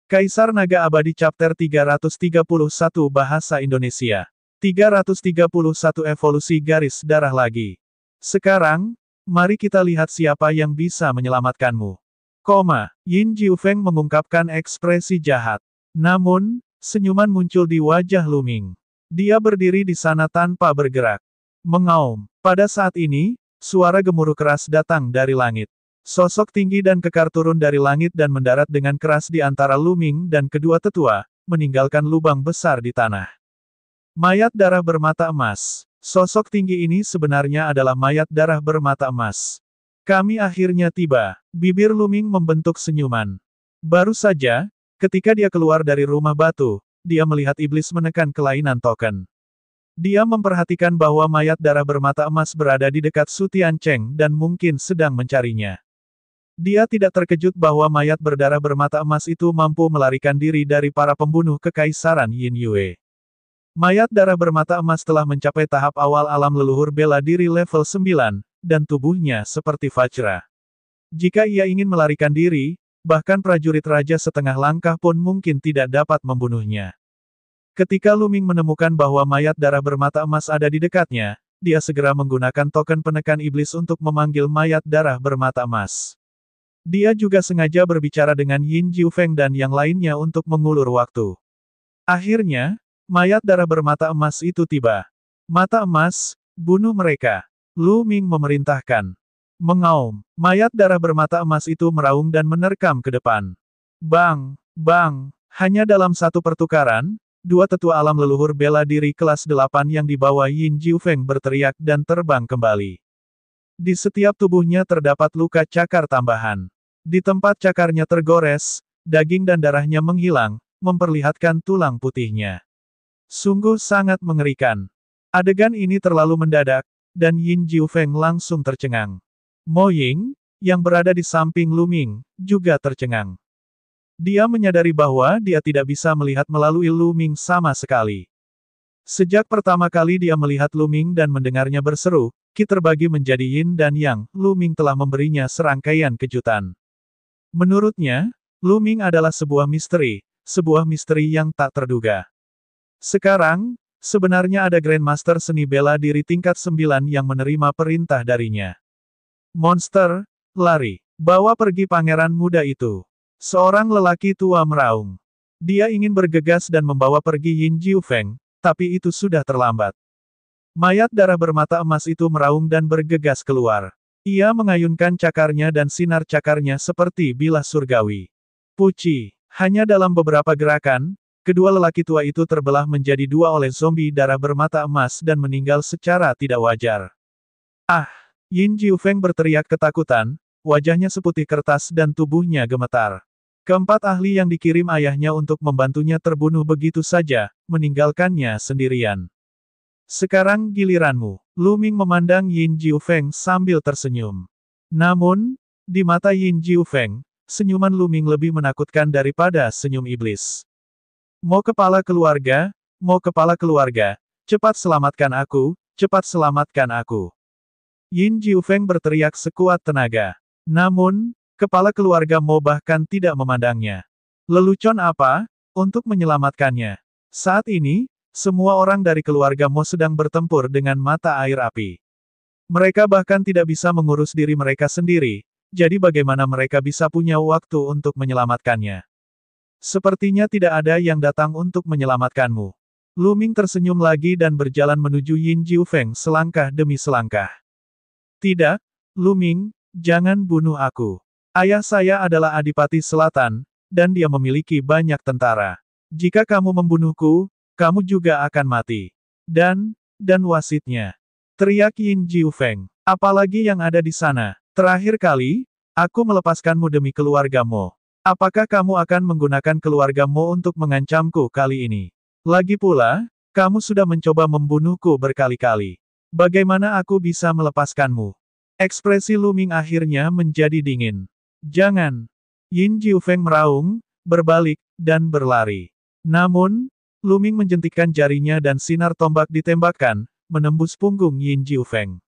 Kaisar Naga Abadi Chapter 331 Bahasa Indonesia. 331 Evolusi Garis Darah lagi. Sekarang, mari kita lihat siapa yang bisa menyelamatkanmu. Yin Jiufeng mengungkapkan ekspresi jahat. Namun, senyuman muncul di wajah Lu Ming. Dia berdiri di sana tanpa bergerak. Mengaum. Pada saat ini, suara gemuruh keras datang dari langit. Sosok tinggi dan kekar turun dari langit dan mendarat dengan keras di antara Lu Ming dan kedua tetua, meninggalkan lubang besar di tanah. Mayat darah bermata emas. Sosok tinggi ini sebenarnya adalah mayat darah bermata emas. Kami akhirnya tiba. Bibir Lu Ming membentuk senyuman. Baru saja, ketika dia keluar dari rumah batu, dia melihat iblis menekan kelainan token. Dia memperhatikan bahwa mayat darah bermata emas berada di dekat Su Tiancheng dan mungkin sedang mencarinya. Dia tidak terkejut bahwa mayat berdarah bermata emas itu mampu melarikan diri dari para pembunuh kekaisaran Yin Yue. Mayat darah bermata emas telah mencapai tahap awal alam leluhur bela diri level 9, dan tubuhnya seperti Vajra. Jika ia ingin melarikan diri, bahkan prajurit raja setengah langkah pun mungkin tidak dapat membunuhnya. Ketika Lu Ming menemukan bahwa mayat darah bermata emas ada di dekatnya, dia segera menggunakan token penekan iblis untuk memanggil mayat darah bermata emas. Dia juga sengaja berbicara dengan Yin Jiufeng dan yang lainnya untuk mengulur waktu. Akhirnya, mayat darah bermata emas itu tiba. Mata emas, bunuh mereka. Lu Ming memerintahkan. Mengaum. Mayat darah bermata emas itu meraung dan menerkam ke depan. Bang! Bang! Hanya dalam satu pertukaran, dua tetua alam leluhur bela diri kelas 8 yang dibawa Yin Jiufeng berteriak dan terbang kembali. Di setiap tubuhnya terdapat luka cakar tambahan. Di tempat cakarnya tergores, daging dan darahnya menghilang, memperlihatkan tulang putihnya. Sungguh sangat mengerikan. Adegan ini terlalu mendadak, dan Yin Jiufeng langsung tercengang. Mo Ying, yang berada di samping Lu Ming, juga tercengang. Dia menyadari bahwa dia tidak bisa melihat melalui Lu Ming sama sekali. Sejak pertama kali dia melihat Lu Ming dan mendengarnya berseru, Qi terbagi menjadi Yin dan Yang, Lu Ming telah memberinya serangkaian kejutan. Menurutnya, Lu Ming adalah sebuah misteri yang tak terduga. Sekarang, sebenarnya ada Grandmaster seni bela diri tingkat 9 yang menerima perintah darinya. Monster, lari. Bawa pergi pangeran muda itu. Seorang lelaki tua meraung. Dia ingin bergegas dan membawa pergi Yin Jiufeng, tapi itu sudah terlambat. Mayat darah bermata emas itu meraung dan bergegas keluar. Ia mengayunkan cakarnya dan sinar cakarnya seperti bilah surgawi. Puci. Hanya dalam beberapa gerakan, kedua lelaki tua itu terbelah menjadi dua oleh zombie darah bermata emas dan meninggal secara tidak wajar. Ah! Yin Jiufeng berteriak ketakutan, wajahnya seputih kertas dan tubuhnya gemetar. Keempat ahli yang dikirim ayahnya untuk membantunya terbunuh begitu saja, meninggalkannya sendirian. Sekarang giliranmu. Lu Ming memandang Yin Jiufeng sambil tersenyum. Namun, di mata Yin Jiufeng, senyuman Lu Ming lebih menakutkan daripada senyum iblis. Mau kepala keluarga, cepat selamatkan aku, cepat selamatkan aku. Yin Jiufeng berteriak sekuat tenaga. Namun, kepala keluarga Mo bahkan tidak memandangnya. Lelucon apa, untuk menyelamatkannya? Saat ini, semua orang dari keluarga Mo sedang bertempur dengan mata air api. Mereka bahkan tidak bisa mengurus diri mereka sendiri, jadi bagaimana mereka bisa punya waktu untuk menyelamatkannya? Sepertinya tidak ada yang datang untuk menyelamatkanmu. Lu Ming tersenyum lagi dan berjalan menuju Yin Jiufeng selangkah demi selangkah. Tidak, Lu Ming, jangan bunuh aku. Ayah saya adalah Adipati Selatan, dan dia memiliki banyak tentara. Jika kamu membunuhku, kamu juga akan mati. Dan wasitnya. Teriak Yin Jiufeng. Apalagi yang ada di sana. Terakhir kali, aku melepaskanmu demi keluargamu. Apakah kamu akan menggunakan keluargamu untuk mengancamku kali ini? Lagi pula, kamu sudah mencoba membunuhku berkali-kali. Bagaimana aku bisa melepaskanmu? Ekspresi Lu Ming akhirnya menjadi dingin. Jangan. Yin Jiufeng meraung, berbalik, dan berlari. Namun, Lu Ming menjentikkan jarinya dan sinar tombak ditembakkan, menembus punggung Yin Jiufeng.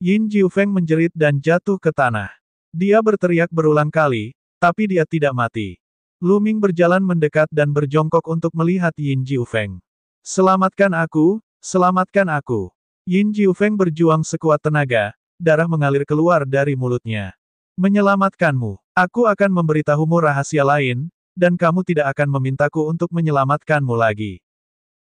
Yin Jiufeng menjerit dan jatuh ke tanah. Dia berteriak berulang kali, tapi dia tidak mati. Lu Ming berjalan mendekat dan berjongkok untuk melihat Yin Jiufeng. Selamatkan aku, selamatkan aku. Yin Jiufeng berjuang sekuat tenaga, darah mengalir keluar dari mulutnya. Menyelamatkanmu. Aku akan memberitahumu rahasia lain, dan kamu tidak akan memintaku untuk menyelamatkanmu lagi.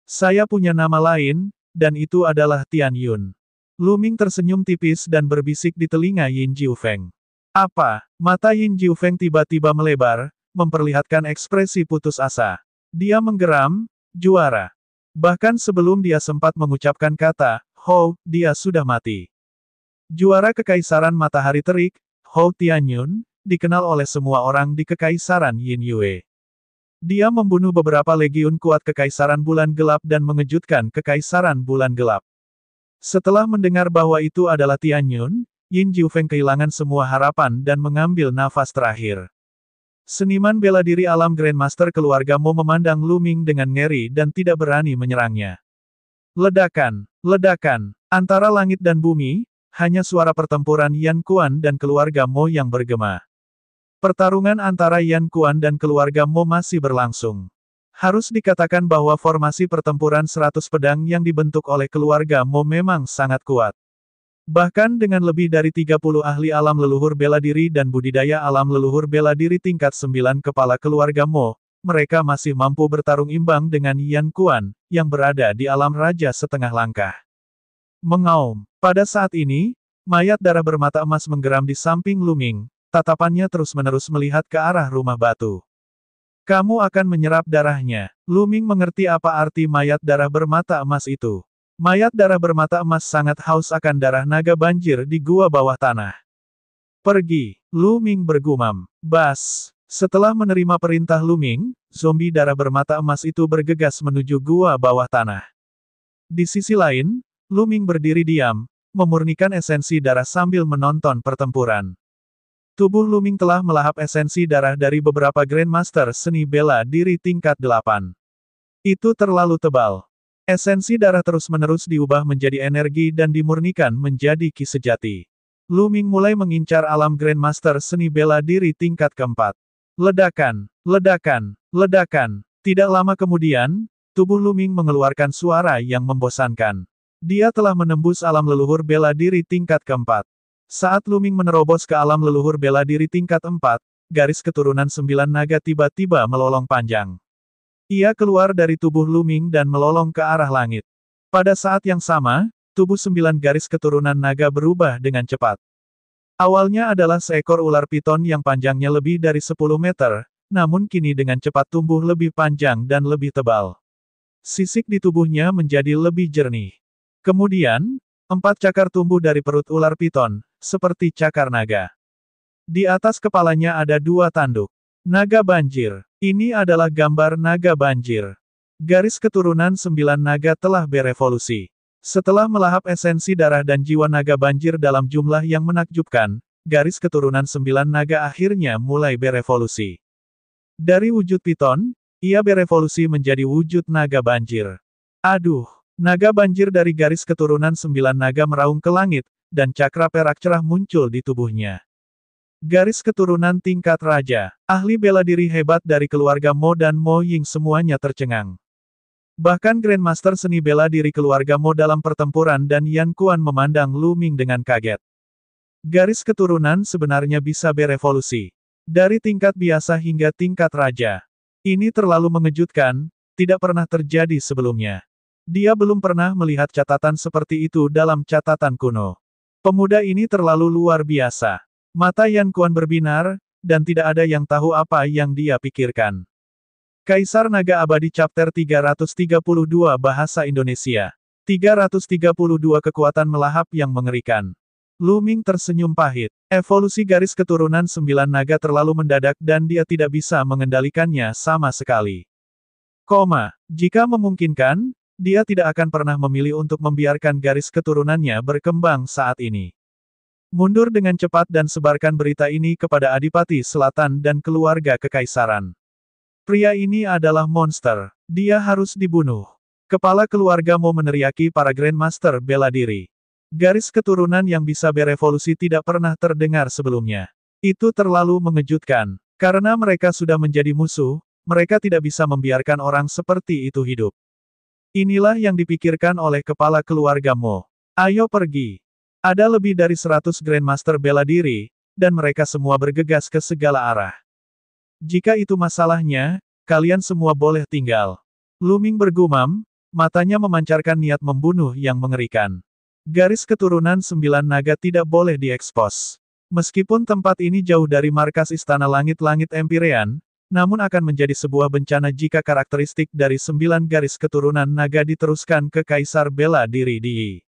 Saya punya nama lain, dan itu adalah Tian Yun. Lu Ming tersenyum tipis dan berbisik di telinga Yin Jiufeng. Apa? Mata Yin Jiufeng tiba-tiba melebar, memperlihatkan ekspresi putus asa. Dia menggeram, juara. Bahkan sebelum dia sempat mengucapkan kata, Hou, dia sudah mati. Juara Kekaisaran Matahari Terik, Hou Tianyun, dikenal oleh semua orang di Kekaisaran Yin Yue. Dia membunuh beberapa legiun kuat Kekaisaran Bulan Gelap dan mengejutkan Kekaisaran Bulan Gelap. Setelah mendengar bahwa itu adalah Tianyun, Yin Jiufeng kehilangan semua harapan dan mengambil nafas terakhir. Seniman bela diri alam Grandmaster keluarga Mo memandang Lu Ming dengan ngeri dan tidak berani menyerangnya. Ledakan, ledakan, antara langit dan bumi, hanya suara pertempuran Yan Kuan dan keluarga Mo yang bergema. Pertarungan antara Yan Kuan dan keluarga Mo masih berlangsung. Harus dikatakan bahwa formasi pertempuran 100 pedang yang dibentuk oleh keluarga Mo memang sangat kuat. Bahkan dengan lebih dari 30 ahli alam leluhur bela diri dan budidaya alam leluhur bela diri tingkat 9 kepala keluarga Mo, mereka masih mampu bertarung imbang dengan Yan Kuan, yang berada di alam raja setengah langkah. Mengaum. Pada saat ini, mayat darah bermata emas menggeram di samping Lu Ming, tatapannya terus-menerus melihat ke arah rumah batu. Kamu akan menyerap darahnya. Lu Ming mengerti apa arti mayat darah bermata emas itu. Mayat darah bermata emas sangat haus akan darah naga banjir di gua bawah tanah. Pergi, Lu Ming bergumam. Bas. Setelah menerima perintah Lu Ming, zombie darah bermata emas itu bergegas menuju gua bawah tanah. Di sisi lain, Lu Ming berdiri diam, memurnikan esensi darah sambil menonton pertempuran. Tubuh Lu Ming telah melahap esensi darah dari beberapa Grandmaster seni bela diri tingkat 8. Itu terlalu tebal. Esensi darah terus-menerus diubah menjadi energi dan dimurnikan menjadi ki sejati. Lu Ming mulai mengincar alam Grandmaster seni bela diri tingkat keempat. Ledakan, ledakan, ledakan. Tidak lama kemudian, tubuh Lu Ming mengeluarkan suara yang membosankan. Dia telah menembus alam leluhur bela diri tingkat keempat. Saat Lu Ming menerobos ke alam leluhur bela diri tingkat 4, garis keturunan 9 naga tiba-tiba melolong panjang. Ia keluar dari tubuh Lu Ming dan melolong ke arah langit. Pada saat yang sama, tubuh 9 garis keturunan naga berubah dengan cepat. Awalnya adalah seekor ular piton yang panjangnya lebih dari 10 meter, namun kini dengan cepat tumbuh lebih panjang dan lebih tebal. Sisik di tubuhnya menjadi lebih jernih. Kemudian, 4 cakar tumbuh dari perut ular piton, seperti cakar naga. Di atas kepalanya ada 2 tanduk. Naga banjir. Ini adalah gambar naga banjir. Garis keturunan 9 naga telah berevolusi. Setelah melahap esensi darah dan jiwa naga banjir dalam jumlah yang menakjubkan, garis keturunan 9 naga akhirnya mulai berevolusi. Dari wujud piton, ia berevolusi menjadi wujud naga banjir. Aduh! Naga banjir dari garis keturunan 9 naga meraung ke langit, dan cakra perak cerah muncul di tubuhnya. Garis keturunan tingkat raja, ahli bela diri hebat dari keluarga Mo dan Mo Ying semuanya tercengang. Bahkan Grandmaster seni bela diri keluarga Mo dalam pertempuran dan Yan Kuan memandang Lu Ming dengan kaget. Garis keturunan sebenarnya bisa berevolusi. Dari tingkat biasa hingga tingkat raja. Ini terlalu mengejutkan, tidak pernah terjadi sebelumnya. Dia belum pernah melihat catatan seperti itu dalam catatan kuno. Pemuda ini terlalu luar biasa. Mata Yan Kuan berbinar, dan tidak ada yang tahu apa yang dia pikirkan. Kaisar Naga Abadi Chapter 332 Bahasa Indonesia. 332 Kekuatan melahap yang mengerikan. Lu Ming tersenyum pahit. Evolusi garis keturunan 9 naga terlalu mendadak dan dia tidak bisa mengendalikannya sama sekali. Jika memungkinkan, dia tidak akan pernah memilih untuk membiarkan garis keturunannya berkembang saat ini. Mundur dengan cepat dan sebarkan berita ini kepada Adipati Selatan dan keluarga kekaisaran. Pria ini adalah monster. Dia harus dibunuh. Kepala keluarga Mo meneriaki para Grandmaster bela diri. Garis keturunan yang bisa berevolusi tidak pernah terdengar sebelumnya. Itu terlalu mengejutkan. Karena mereka sudah menjadi musuh, mereka tidak bisa membiarkan orang seperti itu hidup. Inilah yang dipikirkan oleh kepala keluarga Mo. Ayo pergi. Ada lebih dari 100 Grandmaster bela diri, dan mereka semua bergegas ke segala arah. Jika itu masalahnya, kalian semua boleh tinggal. Lu Ming bergumam, matanya memancarkan niat membunuh yang mengerikan. Garis keturunan 9 naga tidak boleh diekspos. Meskipun tempat ini jauh dari markas Istana Langit-Langit Empyrean, namun akan menjadi sebuah bencana jika karakteristik dari 9 garis keturunan naga diteruskan ke Kaisar Bela Diri Di.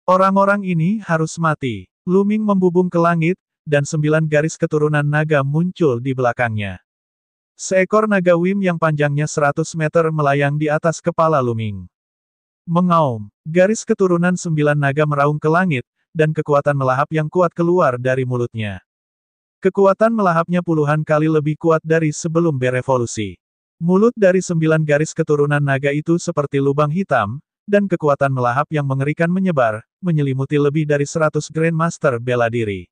Orang-orang ini harus mati. Lu Ming membubung ke langit, dan 9 garis keturunan naga muncul di belakangnya. Seekor naga Wim yang panjangnya 100 meter melayang di atas kepala Lu Ming. Mengaum, garis keturunan 9 naga meraung ke langit, dan kekuatan melahap yang kuat keluar dari mulutnya. Kekuatan melahapnya puluhan kali lebih kuat dari sebelum berevolusi. Mulut dari 9 garis keturunan naga itu seperti lubang hitam, dan kekuatan melahap yang mengerikan menyebar, menyelimuti lebih dari 100 Grandmaster bela diri.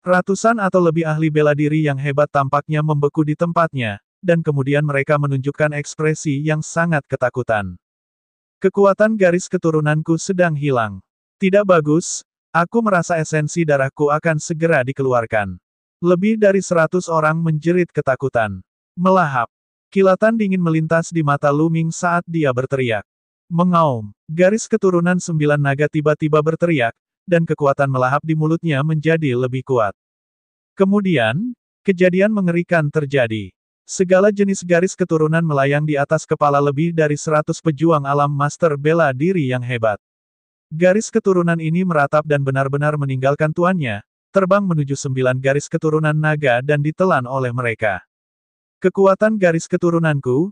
Ratusan atau lebih ahli bela diri yang hebat tampaknya membeku di tempatnya, dan kemudian mereka menunjukkan ekspresi yang sangat ketakutan. Kekuatan garis keturunanku sedang hilang. Tidak bagus, aku merasa esensi darahku akan segera dikeluarkan. Lebih dari 100 orang menjerit ketakutan. Melahap. Kilatan dingin melintas di mata Lu Ming saat dia berteriak. Mengaum, garis keturunan 9 naga tiba-tiba berteriak, dan kekuatan melahap di mulutnya menjadi lebih kuat. Kemudian, kejadian mengerikan terjadi. Segala jenis garis keturunan melayang di atas kepala lebih dari 100 pejuang alam master bela diri yang hebat. Garis keturunan ini meratap dan benar-benar meninggalkan tuannya, terbang menuju 9 garis keturunan naga dan ditelan oleh mereka. Kekuatan garis keturunanku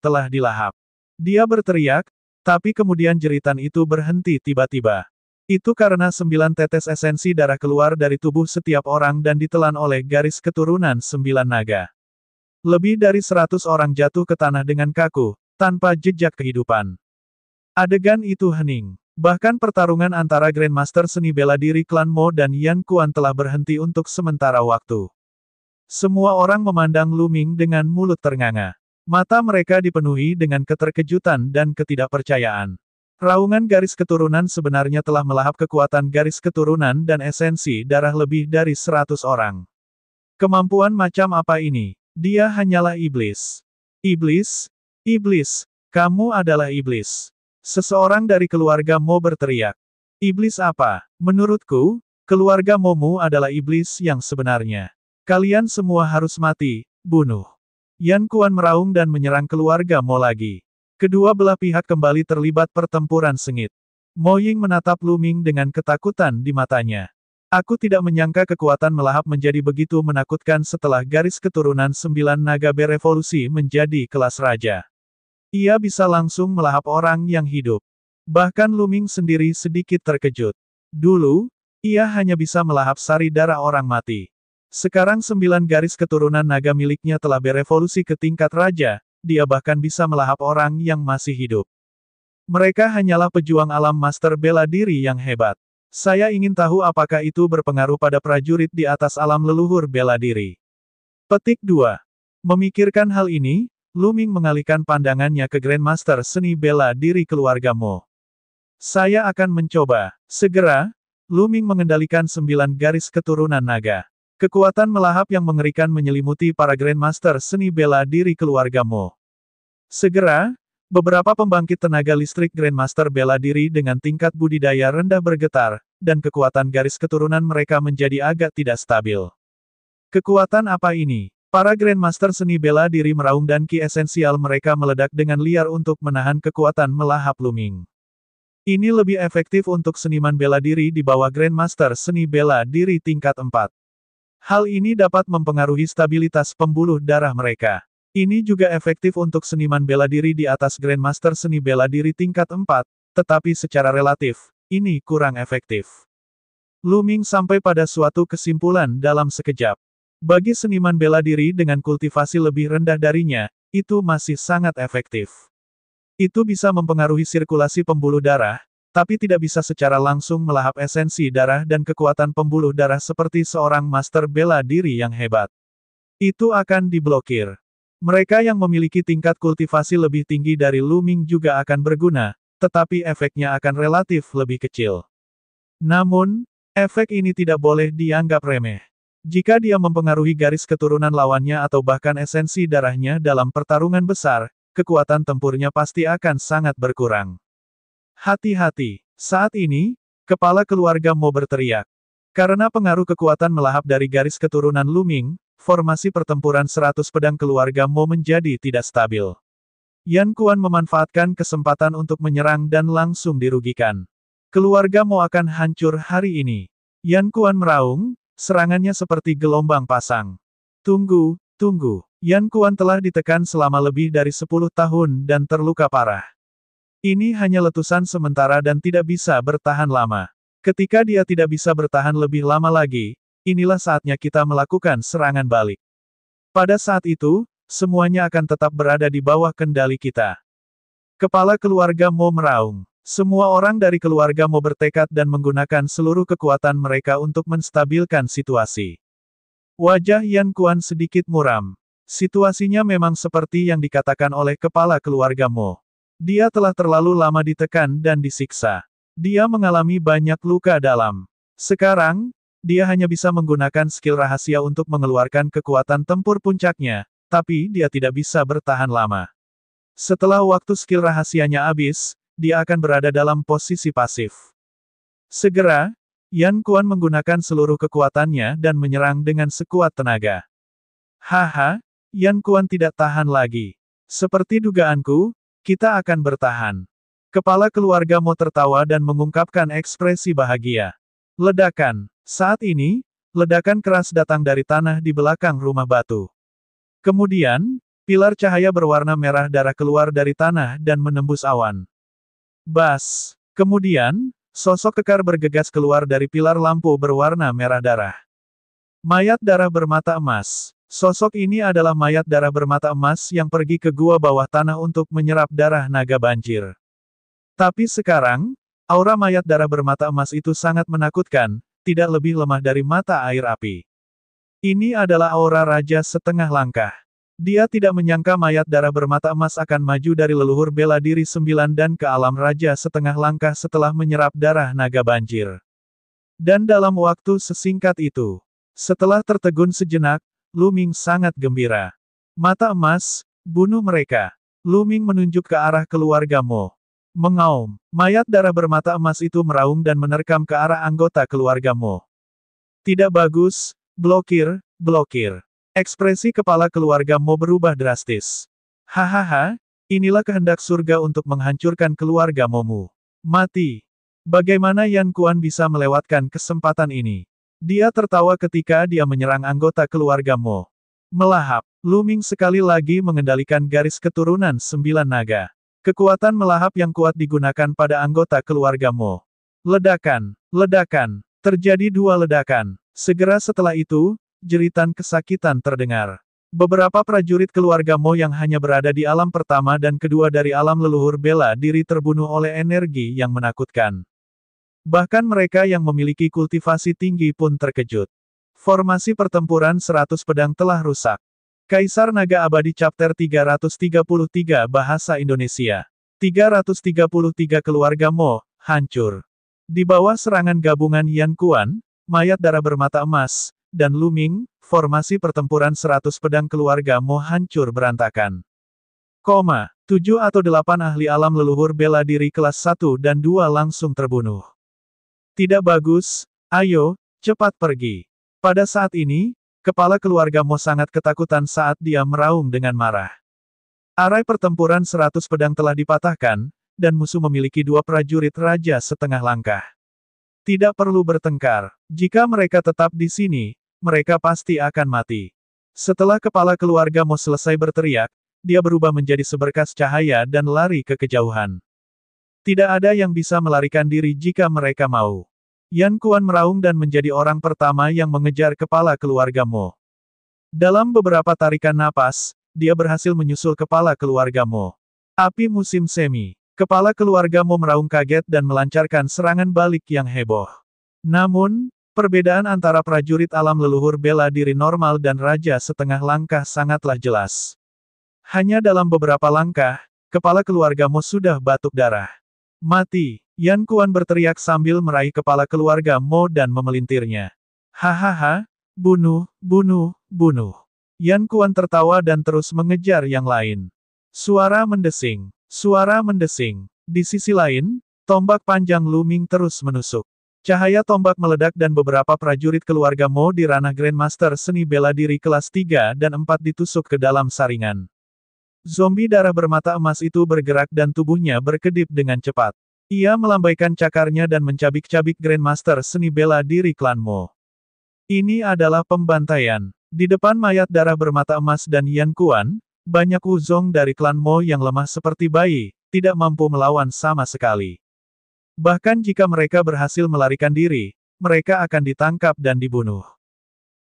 telah dilahap. Dia berteriak, tapi kemudian jeritan itu berhenti tiba-tiba. Itu karena 9 tetes esensi darah keluar dari tubuh setiap orang dan ditelan oleh garis keturunan 9 naga. Lebih dari 100 orang jatuh ke tanah dengan kaku, tanpa jejak kehidupan. Adegan itu hening. Bahkan pertarungan antara Grandmaster seni bela diri klan Mo dan Yan Kuan telah berhenti untuk sementara waktu. Semua orang memandang Lu Ming dengan mulut ternganga. Mata mereka dipenuhi dengan keterkejutan dan ketidakpercayaan. Raungan garis keturunan sebenarnya telah melahap kekuatan garis keturunan dan esensi darah lebih dari 100 orang. Kemampuan macam apa ini? Dia hanyalah iblis. Iblis? Iblis! Kamu adalah iblis. Seseorang dari keluarga Mo berteriak. Iblis apa? Menurutku, keluarga Momu adalah iblis yang sebenarnya. Kalian semua harus mati, bunuh. Yan Kuan meraung dan menyerang keluarga Mo lagi. Kedua belah pihak kembali terlibat pertempuran sengit. Mo Ying menatap Lu Ming dengan ketakutan di matanya. Aku tidak menyangka kekuatan melahap menjadi begitu menakutkan setelah garis keturunan 9 naga berevolusi menjadi kelas raja. Ia bisa langsung melahap orang yang hidup. Bahkan Lu Ming sendiri sedikit terkejut. Dulu, ia hanya bisa melahap sari darah orang mati. Sekarang 9 garis keturunan naga miliknya telah berevolusi ke tingkat raja, dia bahkan bisa melahap orang yang masih hidup. Mereka hanyalah pejuang alam master bela diri yang hebat. Saya ingin tahu apakah itu berpengaruh pada prajurit di atas alam leluhur bela diri. Petik 2. Memikirkan hal ini, Lu Ming mengalihkan pandangannya ke Grandmaster seni bela diri keluarga Mo. Saya akan mencoba. Segera, Lu Ming mengendalikan 9 garis keturunan naga. Kekuatan melahap yang mengerikan menyelimuti para Grandmaster seni bela diri keluarga Mo. Segera, beberapa pembangkit tenaga listrik Grandmaster bela diri dengan tingkat budidaya rendah bergetar, dan kekuatan garis keturunan mereka menjadi agak tidak stabil. Kekuatan apa ini? Para Grandmaster seni bela diri meraung dan ki esensial mereka meledak dengan liar untuk menahan kekuatan melahap Lu Ming. Ini lebih efektif untuk seniman bela diri di bawah Grandmaster seni bela diri tingkat 4. Hal ini dapat mempengaruhi stabilitas pembuluh darah mereka. Ini juga efektif untuk seniman bela diri di atas Grandmaster seni bela diri tingkat 4, tetapi secara relatif, ini kurang efektif. Lu Ming sampai pada suatu kesimpulan dalam sekejap. Bagi seniman bela diri dengan kultivasi lebih rendah darinya, itu masih sangat efektif. Itu bisa mempengaruhi sirkulasi pembuluh darah, tapi tidak bisa secara langsung melahap esensi darah dan kekuatan pembuluh darah seperti seorang master bela diri yang hebat. Itu akan diblokir. Mereka yang memiliki tingkat kultivasi lebih tinggi dari Lu Ming juga akan berguna, tetapi efeknya akan relatif lebih kecil. Namun, efek ini tidak boleh dianggap remeh. Jika dia mempengaruhi garis keturunan lawannya atau bahkan esensi darahnya dalam pertarungan besar, kekuatan tempurnya pasti akan sangat berkurang. Hati-hati, saat ini, kepala keluarga Mo berteriak. Karena pengaruh kekuatan melahap dari garis keturunan Lu Ming, formasi pertempuran 100 pedang keluarga Mo menjadi tidak stabil. Yan Kuan memanfaatkan kesempatan untuk menyerang dan langsung dirugikan. Keluarga Mo akan hancur hari ini. Yan Kuan meraung, serangannya seperti gelombang pasang. Tunggu, tunggu. Yan Kuan telah ditekan selama lebih dari 10 tahun dan terluka parah. Ini hanya letusan sementara dan tidak bisa bertahan lama. Ketika dia tidak bisa bertahan lebih lama lagi, inilah saatnya kita melakukan serangan balik. Pada saat itu, semuanya akan tetap berada di bawah kendali kita. Kepala keluarga Mo meraung. Semua orang dari keluarga Mo bertekad dan menggunakan seluruh kekuatan mereka untuk menstabilkan situasi. Wajah Yan Kuan sedikit muram. Situasinya memang seperti yang dikatakan oleh kepala keluarga Mo. Dia telah terlalu lama ditekan dan disiksa. Dia mengalami banyak luka dalam. Sekarang, dia hanya bisa menggunakan skill rahasia untuk mengeluarkan kekuatan tempur puncaknya, tapi dia tidak bisa bertahan lama. Setelah waktu skill rahasianya habis, dia akan berada dalam posisi pasif. Segera, Yan Kuan menggunakan seluruh kekuatannya dan menyerang dengan sekuat tenaga. Haha, Yan Kuan tidak tahan lagi. Seperti dugaanku, kita akan bertahan. Kepala keluarga Mo tertawa dan mengungkapkan ekspresi bahagia. Ledakan. Saat ini, ledakan keras datang dari tanah di belakang rumah batu. Kemudian, pilar cahaya berwarna merah darah keluar dari tanah dan menembus awan. Bas. Kemudian, sosok kekar bergegas keluar dari pilar lampu berwarna merah darah. Mayat darah bermata emas. Sosok ini adalah mayat darah bermata emas yang pergi ke gua bawah tanah untuk menyerap darah naga banjir. Tapi sekarang, aura mayat darah bermata emas itu sangat menakutkan, tidak lebih lemah dari mata air api. Ini adalah aura raja setengah langkah. Dia tidak menyangka mayat darah bermata emas akan maju dari leluhur bela diri 9 dan ke alam raja setengah langkah setelah menyerap darah naga banjir. Dan dalam waktu sesingkat itu, setelah tertegun sejenak, Lu Ming sangat gembira. Mata emas, bunuh mereka. Lu Ming menunjuk ke arah keluarga Mo. Mengaum, mayat darah bermata emas itu meraung dan menerkam ke arah anggota keluarga Mo. Tidak bagus, blokir, blokir. Ekspresi kepala keluarga Mo berubah drastis. Hahaha, inilah kehendak surga untuk menghancurkan keluarga Momu. Mati. Bagaimana Yan Kuan bisa melewatkan kesempatan ini? Dia tertawa ketika dia menyerang anggota keluarga Mo. Melahap, Lu Ming sekali lagi mengendalikan garis keturunan 9 naga. Kekuatan melahap yang kuat digunakan pada anggota keluarga Mo. Ledakan, ledakan, terjadi 2 ledakan. Segera setelah itu, jeritan kesakitan terdengar. Beberapa prajurit keluarga Mo yang hanya berada di alam pertama dan kedua dari alam leluhur bela diri terbunuh oleh energi yang menakutkan. Bahkan mereka yang memiliki kultivasi tinggi pun terkejut. Formasi pertempuran 100 pedang telah rusak. Kaisar Naga Abadi Chapter 333 Bahasa Indonesia. 333 Keluarga Mo, hancur. Di bawah serangan gabungan Yan Kuan, mayat darah bermata emas, dan Lu Ming, formasi pertempuran 100 pedang keluarga Mo hancur berantakan. 7 atau 8 ahli alam leluhur bela diri kelas 1 dan 2 langsung terbunuh. Tidak bagus, ayo, cepat pergi. Pada saat ini, kepala keluarga Mo sangat ketakutan saat dia meraung dengan marah. Arai pertempuran 100 pedang telah dipatahkan, dan musuh memiliki 2 prajurit raja setengah langkah. Tidak perlu bertengkar. Jika mereka tetap di sini, mereka pasti akan mati. Setelah kepala keluarga Mo selesai berteriak, dia berubah menjadi seberkas cahaya dan lari ke kejauhan. Tidak ada yang bisa melarikan diri jika mereka mau. Yan Kuan meraung dan menjadi orang pertama yang mengejar kepala keluarga Mo. Dalam beberapa tarikan napas, dia berhasil menyusul kepala keluarga Mo. Api musim semi. Kepala keluarga Mo meraung kaget dan melancarkan serangan balik yang heboh. Namun, perbedaan antara prajurit alam leluhur bela diri normal dan raja setengah langkah sangatlah jelas. Hanya dalam beberapa langkah, kepala keluarga Mo sudah batuk darah. Mati! Yan Kuan berteriak sambil meraih kepala keluarga Mo dan memelintirnya. Hahaha, bunuh, bunuh, bunuh. Yan Kuan tertawa dan terus mengejar yang lain. Suara mendesing. Suara mendesing. Di sisi lain, tombak panjang Lu Ming terus menusuk. Cahaya tombak meledak dan beberapa prajurit keluarga Mo di ranah Grandmaster seni bela diri kelas 3 dan 4 ditusuk ke dalam saringan. Zombie darah bermata emas itu bergerak dan tubuhnya berkedip dengan cepat. Ia melambaikan cakarnya dan mencabik-cabik Grandmaster seni bela diri klan Mo. Ini adalah pembantaian. Di depan mayat darah bermata emas dan Yan Kuan, banyak Wuzong dari klan Mo yang lemah seperti bayi, tidak mampu melawan sama sekali. Bahkan jika mereka berhasil melarikan diri, mereka akan ditangkap dan dibunuh.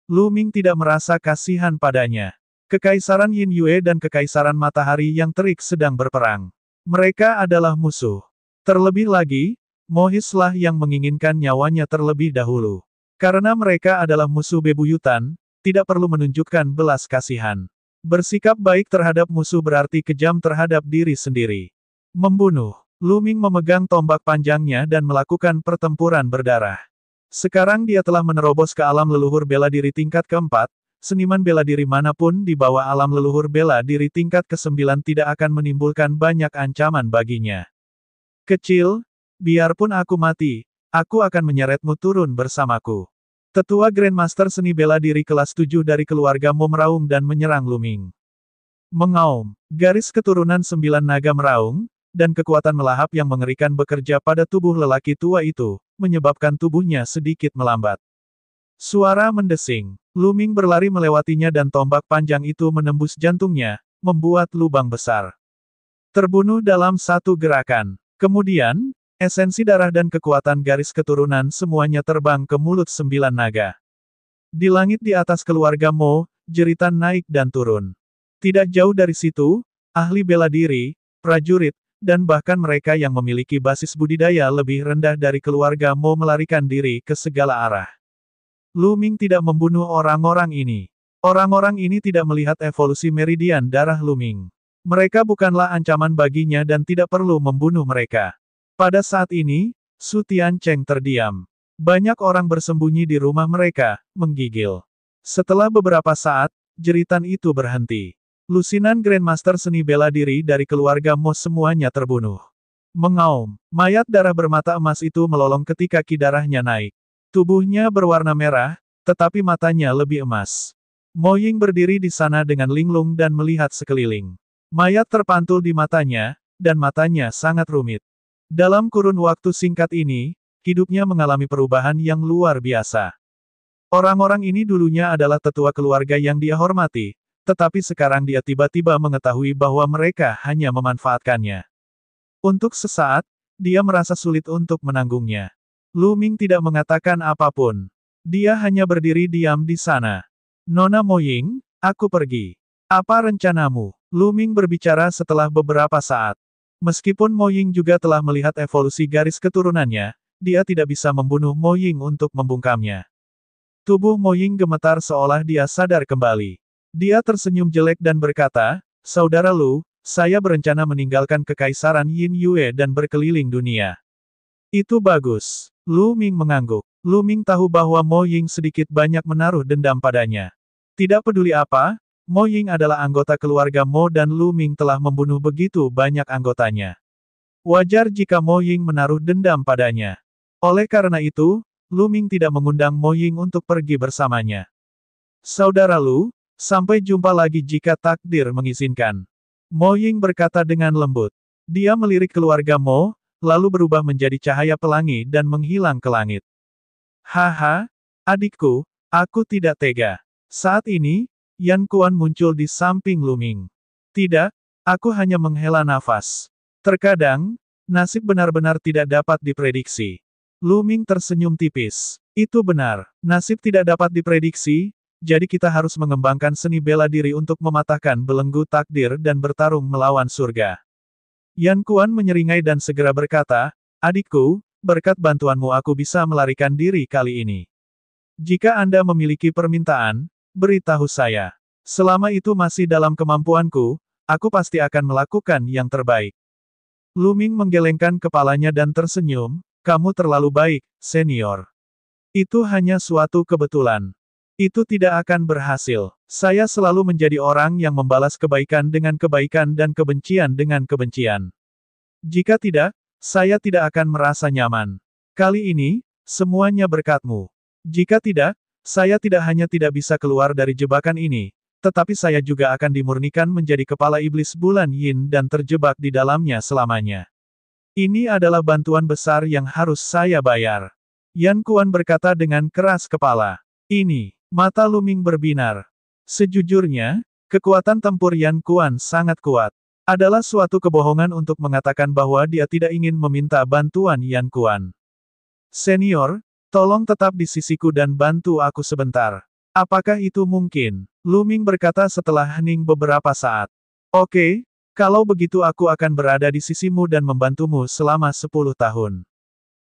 Lu Ming tidak merasa kasihan padanya. Kekaisaran Yin Yue dan Kekaisaran Matahari yang terik sedang berperang. Mereka adalah musuh. Terlebih lagi, Mohislah yang menginginkan nyawanya terlebih dahulu. Karena mereka adalah musuh bebuyutan, tidak perlu menunjukkan belas kasihan. Bersikap baik terhadap musuh berarti kejam terhadap diri sendiri. Membunuh. Lu Ming memegang tombak panjangnya dan melakukan pertempuran berdarah. Sekarang dia telah menerobos ke alam leluhur bela diri tingkat keempat. Seniman bela diri manapun di bawah alam leluhur bela diri tingkat ke-9 tidak akan menimbulkan banyak ancaman baginya. Kecil, biarpun aku mati, aku akan menyeretmu turun bersamaku. Tetua Grandmaster seni bela diri kelas 7 dari keluarga Mo meraung dan menyerang Lu Ming. Mengaum, garis keturunan 9 naga meraung, dan kekuatan melahap yang mengerikan bekerja pada tubuh lelaki tua itu, menyebabkan tubuhnya sedikit melambat. Suara mendesing. Lu Ming berlari melewatinya dan tombak panjang itu menembus jantungnya, membuat lubang besar. Terbunuh dalam satu gerakan. Kemudian, esensi darah dan kekuatan garis keturunan semuanya terbang ke mulut 9 naga. Di langit di atas keluarga Mo, jeritan naik dan turun. Tidak jauh dari situ, ahli bela diri, prajurit, dan bahkan mereka yang memiliki basis budidaya lebih rendah dari keluarga Mo melarikan diri ke segala arah. Lu Ming tidak membunuh orang-orang ini. Orang-orang ini tidak melihat evolusi meridian darah Lu Ming. Mereka bukanlah ancaman baginya dan tidak perlu membunuh mereka. Pada saat ini, Su Tiancheng terdiam. Banyak orang bersembunyi di rumah mereka, menggigil. Setelah beberapa saat, jeritan itu berhenti. Lusinan Grandmaster seni bela diri dari keluarga Mo semuanya terbunuh. Mengaum, mayat darah bermata emas itu melolong ketika ki darahnya naik. Tubuhnya berwarna merah, tetapi matanya lebih emas. Mo Ying berdiri di sana dengan linglung dan melihat sekeliling. Mayat terpantul di matanya, dan matanya sangat rumit. Dalam kurun waktu singkat ini, hidupnya mengalami perubahan yang luar biasa. Orang-orang ini dulunya adalah tetua keluarga yang dia hormati, tetapi sekarang dia tiba-tiba mengetahui bahwa mereka hanya memanfaatkannya. Untuk sesaat, dia merasa sulit untuk menanggungnya. Lu Ming tidak mengatakan apapun. Dia hanya berdiri diam di sana. Nona Mo Ying, aku pergi. Apa rencanamu? Lu Ming berbicara setelah beberapa saat. Meskipun Mo Ying juga telah melihat evolusi garis keturunannya, dia tidak bisa membunuh Mo Ying untuk membungkamnya. Tubuh Mo Ying gemetar seolah dia sadar kembali. Dia tersenyum jelek dan berkata, "Saudara Lu, saya berencana meninggalkan Kekaisaran Yin Yue dan berkeliling dunia." Itu bagus. Lu Ming mengangguk. Lu Ming tahu bahwa Mo Ying sedikit banyak menaruh dendam padanya. Tidak peduli apa, Mo Ying adalah anggota keluarga Mo dan Lu Ming telah membunuh begitu banyak anggotanya. Wajar jika Mo Ying menaruh dendam padanya. Oleh karena itu, Lu Ming tidak mengundang Mo Ying untuk pergi bersamanya. Saudara Lu, sampai jumpa lagi jika takdir mengizinkan. Mo Ying berkata dengan lembut. Dia melirik keluarga Mo, lalu berubah menjadi cahaya pelangi dan menghilang ke langit. Haha, adikku, aku tidak tega. Saat ini, Yan Kuan muncul di samping Lu Ming. Tidak, aku hanya menghela nafas. Terkadang, nasib benar-benar tidak dapat diprediksi. Lu Ming tersenyum tipis. Itu benar, nasib tidak dapat diprediksi, jadi kita harus mengembangkan seni bela diri untuk mematahkan belenggu takdir dan bertarung melawan surga. Yan Kuan menyeringai dan segera berkata, adikku, berkat bantuanmu aku bisa melarikan diri kali ini. Jika Anda memiliki permintaan, beritahu saya. Selama itu masih dalam kemampuanku, aku pasti akan melakukan yang terbaik. Lu Ming menggelengkan kepalanya dan tersenyum, kamu terlalu baik, senior. Itu hanya suatu kebetulan. Itu tidak akan berhasil. Saya selalu menjadi orang yang membalas kebaikan dengan kebaikan dan kebencian dengan kebencian. Jika tidak, saya tidak akan merasa nyaman. Kali ini, semuanya berkatmu. Jika tidak, saya tidak hanya tidak bisa keluar dari jebakan ini, tetapi saya juga akan dimurnikan menjadi kepala iblis bulan Yin dan terjebak di dalamnya selamanya. Ini adalah bantuan besar yang harus saya bayar. Yan Kuan berkata dengan keras kepala. Ini. Mata Lu Ming berbinar. Sejujurnya, kekuatan tempur Yan Kuan sangat kuat. Adalah suatu kebohongan untuk mengatakan bahwa dia tidak ingin meminta bantuan Yan Kuan. Senior, tolong tetap di sisiku dan bantu aku sebentar. Apakah itu mungkin? Lu Ming berkata setelah hening beberapa saat. Oke, kalau begitu aku akan berada di sisimu dan membantumu selama 10 tahun.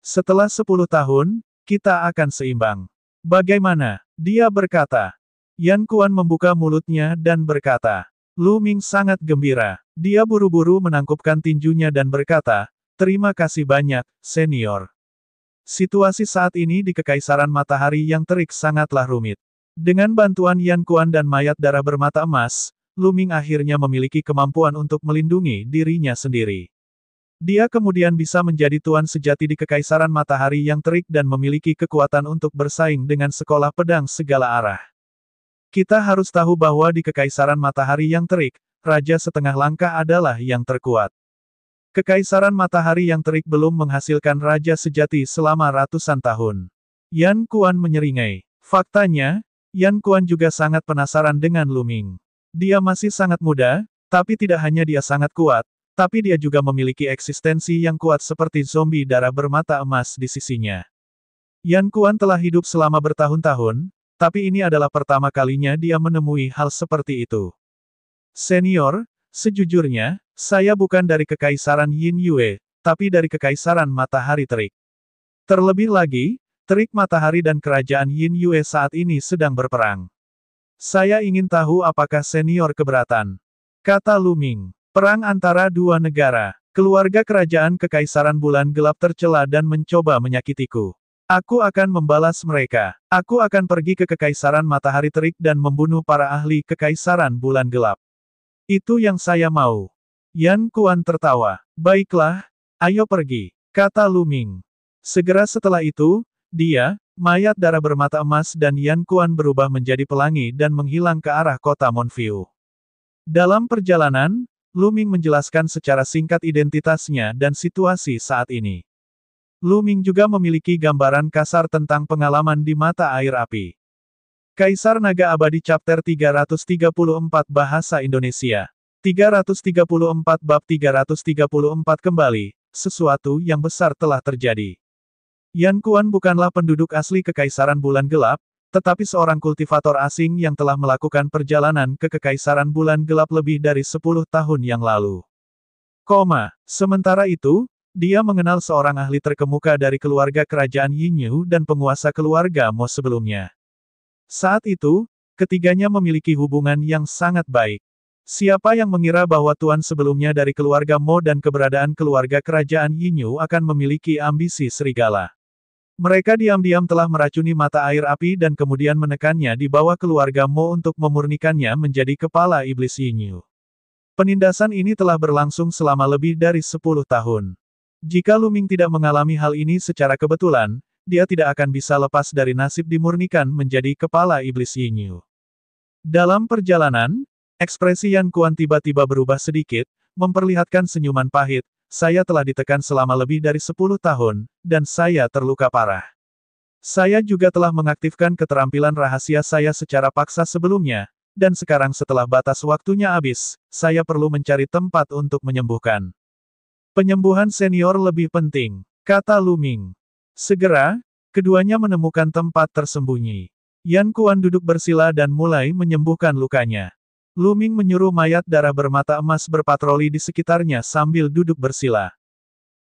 Setelah 10 tahun, kita akan seimbang. Bagaimana? Dia berkata. Yan Kuan membuka mulutnya dan berkata. Lu Ming sangat gembira. Dia buru-buru menangkupkan tinjunya dan berkata, terima kasih banyak, senior. Situasi saat ini di Kekaisaran Matahari yang terik sangatlah rumit. Dengan bantuan Yan Kuan dan mayat darah bermata emas, Lu Ming akhirnya memiliki kemampuan untuk melindungi dirinya sendiri. Dia kemudian bisa menjadi tuan sejati di Kekaisaran Matahari yang terik dan memiliki kekuatan untuk bersaing dengan sekolah pedang segala arah. Kita harus tahu bahwa di Kekaisaran Matahari yang terik, Raja Setengah Langkah adalah yang terkuat. Kekaisaran Matahari yang terik belum menghasilkan Raja sejati selama ratusan tahun. Yan Kuan menyeringai. Faktanya, Yan Kuan juga sangat penasaran dengan Lu Ming. Dia masih sangat muda, tapi tidak hanya dia sangat kuat, tapi dia juga memiliki eksistensi yang kuat seperti zombie darah bermata emas di sisinya. Yan Kuan telah hidup selama bertahun-tahun, tapi ini adalah pertama kalinya dia menemui hal seperti itu. Senior, sejujurnya, saya bukan dari Kekaisaran Yin Yue, tapi dari Kekaisaran Matahari Terik. Terlebih lagi, Terik Matahari dan Kerajaan Yin Yue saat ini sedang berperang. Saya ingin tahu apakah senior keberatan. Kata Lu Ming. Perang antara dua negara. Keluarga kerajaan Kekaisaran Bulan Gelap tercela dan mencoba menyakitiku. Aku akan membalas mereka. Aku akan pergi ke Kekaisaran Matahari Terik dan membunuh para ahli Kekaisaran Bulan Gelap. Itu yang saya mau. Yan Kuan tertawa. Baiklah, ayo pergi, kata Lu Ming. Segera setelah itu, dia, mayat darah bermata emas dan Yan Kuan berubah menjadi pelangi dan menghilang ke arah kota Monfiu. Dalam perjalanan, Lu Ming menjelaskan secara singkat identitasnya dan situasi saat ini. Lu Ming juga memiliki gambaran kasar tentang pengalaman di mata air api. Kaisar Naga Abadi Chapter 334 Bahasa Indonesia 334 Bab 334 Kembali, sesuatu yang besar telah terjadi. Yan Kuan bukanlah penduduk asli Kekaisaran Bulan Gelap, tetapi seorang kultivator asing yang telah melakukan perjalanan ke Kekaisaran Bulan Gelap lebih dari 10 tahun yang lalu. Sementara itu, dia mengenal seorang ahli terkemuka dari keluarga kerajaan Yinyu dan penguasa keluarga Mo sebelumnya. Saat itu, ketiganya memiliki hubungan yang sangat baik. Siapa yang mengira bahwa tuan sebelumnya dari keluarga Mo dan keberadaan keluarga kerajaan Yinyu akan memiliki ambisi serigala. Mereka diam-diam telah meracuni mata air api dan kemudian menekannya di bawah keluarga Mo untuk memurnikannya menjadi kepala iblis Yinyu. Penindasan ini telah berlangsung selama lebih dari 10 tahun. Jika Lu Ming tidak mengalami hal ini secara kebetulan, dia tidak akan bisa lepas dari nasib dimurnikan menjadi kepala iblis Yinyu. Dalam perjalanan, ekspresi Yan Kuan tiba-tiba berubah sedikit, memperlihatkan senyuman pahit. Saya telah ditekan selama lebih dari 10 tahun, dan saya terluka parah. Saya juga telah mengaktifkan keterampilan rahasia saya secara paksa sebelumnya, dan sekarang setelah batas waktunya habis, saya perlu mencari tempat untuk menyembuhkan. Penyembuhan senior lebih penting, kata Lu Ming. Segera, keduanya menemukan tempat tersembunyi. Yan Kuan duduk bersila dan mulai menyembuhkan lukanya. Lu Ming menyuruh mayat darah bermata emas berpatroli di sekitarnya sambil duduk bersila.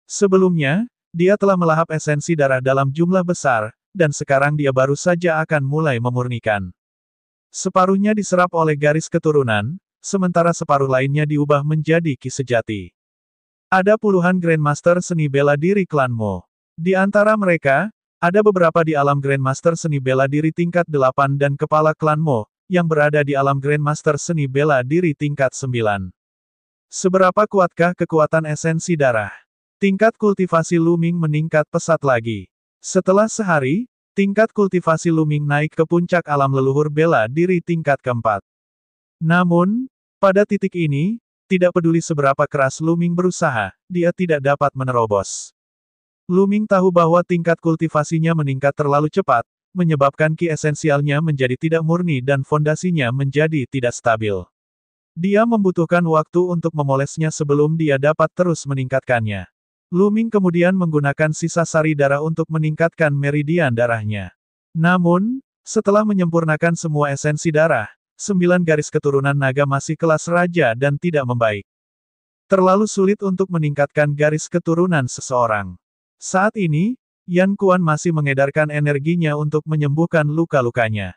Sebelumnya, dia telah melahap esensi darah dalam jumlah besar, dan sekarang dia baru saja akan mulai memurnikan. Separuhnya diserap oleh garis keturunan, sementara separuh lainnya diubah menjadi ki sejati. Ada puluhan Grandmaster seni bela diri klan Mo. Di antara mereka, ada beberapa di alam Grandmaster seni bela diri tingkat 8 dan kepala klan Mo, yang berada di alam Grandmaster seni bela diri tingkat 9. Seberapa kuatkah kekuatan esensi darah? Tingkat kultivasi Lu Ming meningkat pesat lagi. Setelah sehari, tingkat kultivasi Lu Ming naik ke puncak alam leluhur bela diri tingkat keempat. Namun, pada titik ini, tidak peduli seberapa keras Lu Ming berusaha, dia tidak dapat menerobos. Lu Ming tahu bahwa tingkat kultivasinya meningkat terlalu cepat, menyebabkan ki esensialnya menjadi tidak murni dan fondasinya menjadi tidak stabil. Dia membutuhkan waktu untuk memolesnya sebelum dia dapat terus meningkatkannya. Lu Ming kemudian menggunakan sisa sari darah untuk meningkatkan meridian darahnya. Namun, setelah menyempurnakan semua esensi darah, 9 garis keturunan naga masih kelas raja dan tidak membaik. Terlalu sulit untuk meningkatkan garis keturunan seseorang. Saat ini, Yan Kuan masih mengedarkan energinya untuk menyembuhkan luka-lukanya.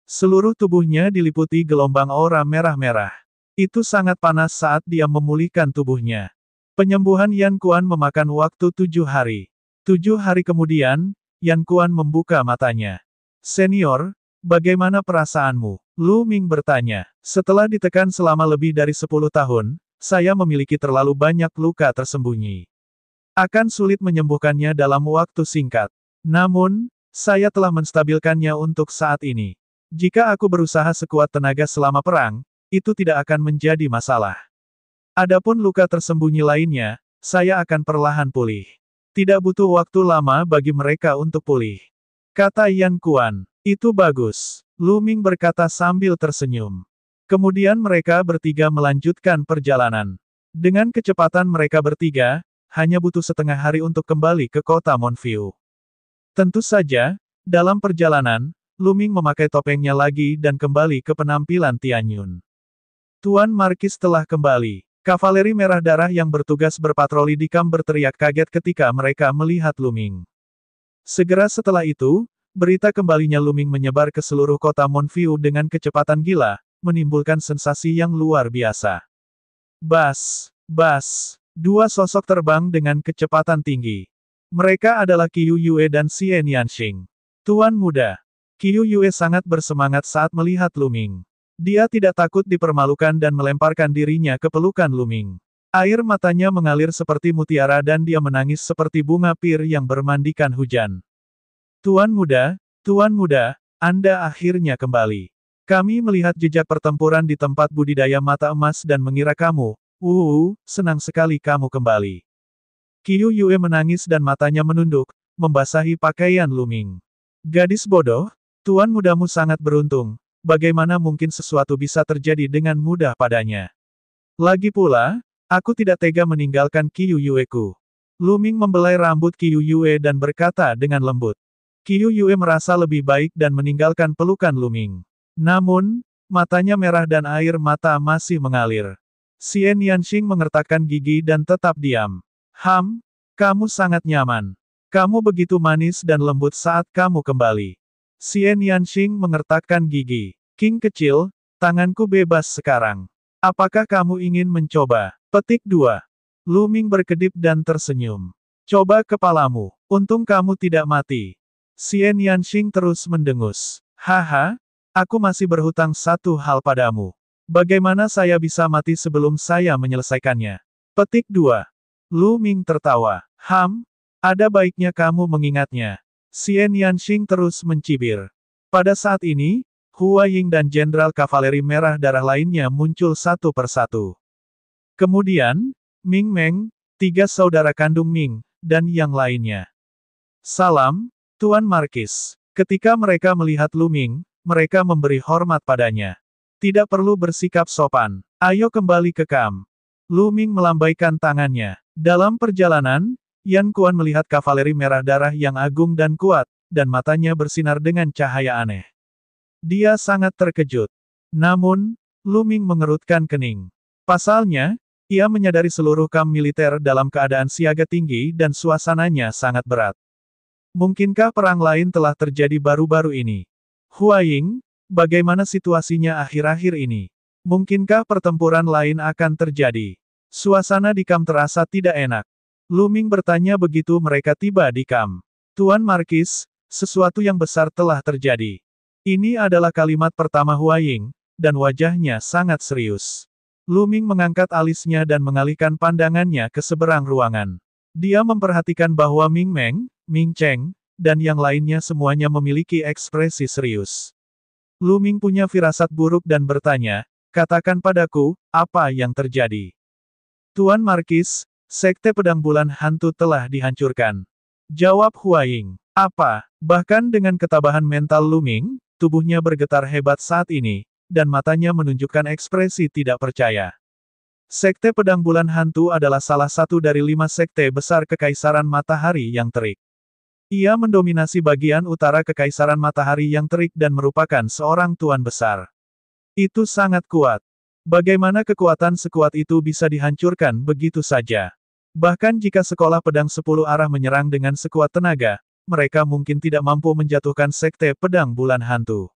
Seluruh tubuhnya diliputi gelombang aura merah-merah. Itu sangat panas saat dia memulihkan tubuhnya. Penyembuhan Yan Kuan memakan waktu 7 hari. 7 hari kemudian, Yan Kuan membuka matanya. Senior, bagaimana perasaanmu? Lu Ming bertanya. Setelah ditekan selama lebih dari 10 tahun, saya memiliki terlalu banyak luka tersembunyi. Akan sulit menyembuhkannya dalam waktu singkat. Namun, saya telah menstabilkannya untuk saat ini. Jika aku berusaha sekuat tenaga selama perang, itu tidak akan menjadi masalah. Adapun luka tersembunyi lainnya, saya akan perlahan pulih. Tidak butuh waktu lama bagi mereka untuk pulih. Kata Yan Kuan. Itu bagus. Lu Ming berkata sambil tersenyum. Kemudian mereka bertiga melanjutkan perjalanan. Dengan kecepatan mereka bertiga, hanya butuh setengah hari untuk kembali ke kota Monview. Tentu saja, dalam perjalanan, Lu Ming memakai topengnya lagi dan kembali ke penampilan Tianyun. Tuan Markis telah kembali. Kavaleri merah darah yang bertugas berpatroli di kamp berteriak kaget ketika mereka melihat Lu Ming. Segera setelah itu, berita kembalinya Lu Ming menyebar ke seluruh kota Monview dengan kecepatan gila, menimbulkan sensasi yang luar biasa. Bas, bas. 2 sosok terbang dengan kecepatan tinggi. Mereka adalah Qiu Yue dan Xie Nianxing. Tuan muda. Qiu Yue sangat bersemangat saat melihat Lu Ming. Dia tidak takut dipermalukan dan melemparkan dirinya ke pelukan Lu Ming. Air matanya mengalir seperti mutiara dan dia menangis seperti bunga pir yang bermandikan hujan. Tuan muda, Anda akhirnya kembali. Kami melihat jejak pertempuran di tempat budidaya mata emas dan mengira kamu. Senang sekali kamu kembali. Qiu Yue menangis dan matanya menunduk, membasahi pakaian Lu Ming. Gadis bodoh, tuan mudamu sangat beruntung. Bagaimana mungkin sesuatu bisa terjadi dengan mudah padanya? Lagi pula, aku tidak tega meninggalkan Qiu Yue-ku. Lu Ming membelai rambut Qiu Yue dan berkata dengan lembut. Qiu Yue merasa lebih baik dan meninggalkan pelukan Lu Ming. Namun, matanya merah dan air mata masih mengalir. Xie Nianxing mengertakkan gigi dan tetap diam. Kamu sangat nyaman. Kamu begitu manis dan lembut saat kamu kembali. Xie Nianxing mengertakkan gigi. King kecil, tanganku bebas sekarang. Apakah kamu ingin mencoba? Petik 2. Lu Ming berkedip dan tersenyum. Coba kepalamu. Untung kamu tidak mati. Xie Nianxing terus mendengus. Haha, aku masih berhutang satu hal padamu. Bagaimana saya bisa mati sebelum saya menyelesaikannya? Petik 2. Lu Ming tertawa. Ada baiknya kamu mengingatnya. Xie Nianxing terus mencibir. Pada saat ini, Hua Ying dan Jenderal Kavaleri Merah Darah lainnya muncul satu persatu. Kemudian, Ming Meng, 3 saudara kandung Ming, dan yang lainnya. Salam, Tuan Markis. Ketika mereka melihat Lu Ming, mereka memberi hormat padanya. Tidak perlu bersikap sopan. Ayo kembali ke kamp. Lu Ming melambaikan tangannya. Dalam perjalanan, Yan Kuan melihat kavaleri merah darah yang agung dan kuat, dan matanya bersinar dengan cahaya aneh. Dia sangat terkejut. Namun, Lu Ming mengerutkan kening. Pasalnya, ia menyadari seluruh kamp militer dalam keadaan siaga tinggi dan suasananya sangat berat. Mungkinkah perang lain telah terjadi baru-baru ini? Huaying, bagaimana situasinya akhir-akhir ini? Mungkinkah pertempuran lain akan terjadi? Suasana di kamp terasa tidak enak. Lu Ming bertanya begitu mereka tiba di kamp. Tuan Markis, sesuatu yang besar telah terjadi. Ini adalah kalimat pertama Huaying, dan wajahnya sangat serius. Lu Ming mengangkat alisnya dan mengalihkan pandangannya ke seberang ruangan. Dia memperhatikan bahwa Ming Meng, Ming Cheng, dan yang lainnya semuanya memiliki ekspresi serius. Lu Ming punya firasat buruk dan bertanya, katakan padaku, apa yang terjadi? Tuan Markis, Sekte Pedang Bulan Hantu telah dihancurkan. Jawab Huaying. Apa? Bahkan dengan ketabahan mental Lu Ming, tubuhnya bergetar hebat saat ini, dan matanya menunjukkan ekspresi tidak percaya. Sekte Pedang Bulan Hantu adalah salah satu dari 5 sekte besar Kekaisaran Matahari yang Terik. Ia mendominasi bagian utara Kekaisaran Matahari yang Terik dan merupakan seorang tuan besar. Itu sangat kuat. Bagaimana kekuatan sekuat itu bisa dihancurkan begitu saja? Bahkan jika sekolah pedang 10 arah menyerang dengan sekuat tenaga, mereka mungkin tidak mampu menjatuhkan Sekte Pedang Bulan Hantu.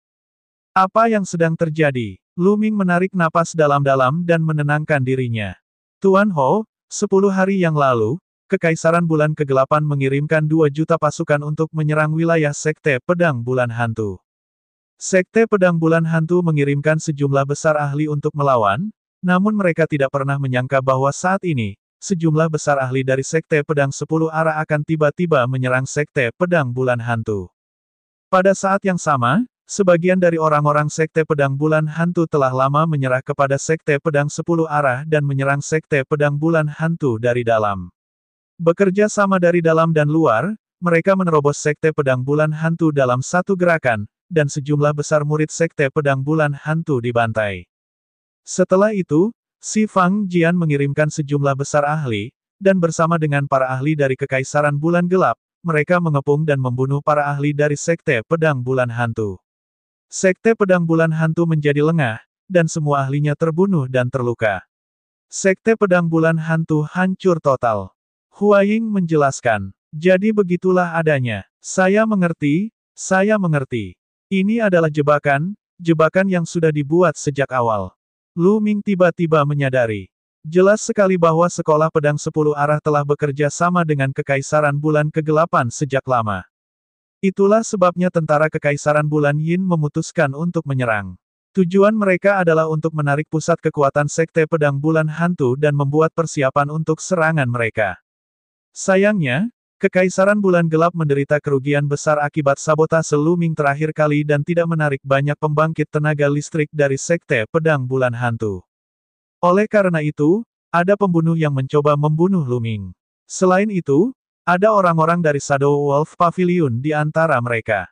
Apa yang sedang terjadi? Lu Ming menarik napas dalam-dalam dan menenangkan dirinya. Tuan Ho, 10 hari yang lalu, Kekaisaran Bulan Kegelapan mengirimkan 2 juta pasukan untuk menyerang wilayah Sekte Pedang Bulan Hantu. Sekte Pedang Bulan Hantu mengirimkan sejumlah besar ahli untuk melawan, namun mereka tidak pernah menyangka bahwa saat ini, sejumlah besar ahli dari Sekte Pedang 10 arah akan tiba-tiba menyerang Sekte Pedang Bulan Hantu. Pada saat yang sama, sebagian dari orang-orang Sekte Pedang Bulan Hantu telah lama menyerah kepada Sekte Pedang 10 arah dan menyerang Sekte Pedang Bulan Hantu dari dalam. Bekerja sama dari dalam dan luar, mereka menerobos Sekte Pedang Bulan Hantu dalam satu gerakan, dan sejumlah besar murid Sekte Pedang Bulan Hantu dibantai. Setelah itu, Si Fang Jian mengirimkan sejumlah besar ahli, dan bersama dengan para ahli dari Kekaisaran Bulan Gelap, mereka mengepung dan membunuh para ahli dari Sekte Pedang Bulan Hantu. Sekte Pedang Bulan Hantu menjadi lengah, dan semua ahlinya terbunuh dan terluka. Sekte Pedang Bulan Hantu hancur total. Huaying menjelaskan. Jadi begitulah adanya. Saya mengerti, saya mengerti. Ini adalah jebakan, jebakan yang sudah dibuat sejak awal. Lu Ming tiba-tiba menyadari. Jelas sekali bahwa Sekolah Pedang 10 arah telah bekerja sama dengan Kekaisaran Bulan Kegelapan sejak lama. Itulah sebabnya tentara Kekaisaran Bulan Yin memutuskan untuk menyerang. Tujuan mereka adalah untuk menarik pusat kekuatan Sekte Pedang Bulan Hantu dan membuat persiapan untuk serangan mereka. Sayangnya, Kekaisaran Bulan Gelap menderita kerugian besar akibat sabotase Lu Ming terakhir kali dan tidak menarik banyak pembangkit tenaga listrik dari Sekte Pedang Bulan Hantu. Oleh karena itu, ada pembunuh yang mencoba membunuh Lu Ming. Selain itu, ada orang-orang dari Shadow Wolf Pavilion di antara mereka.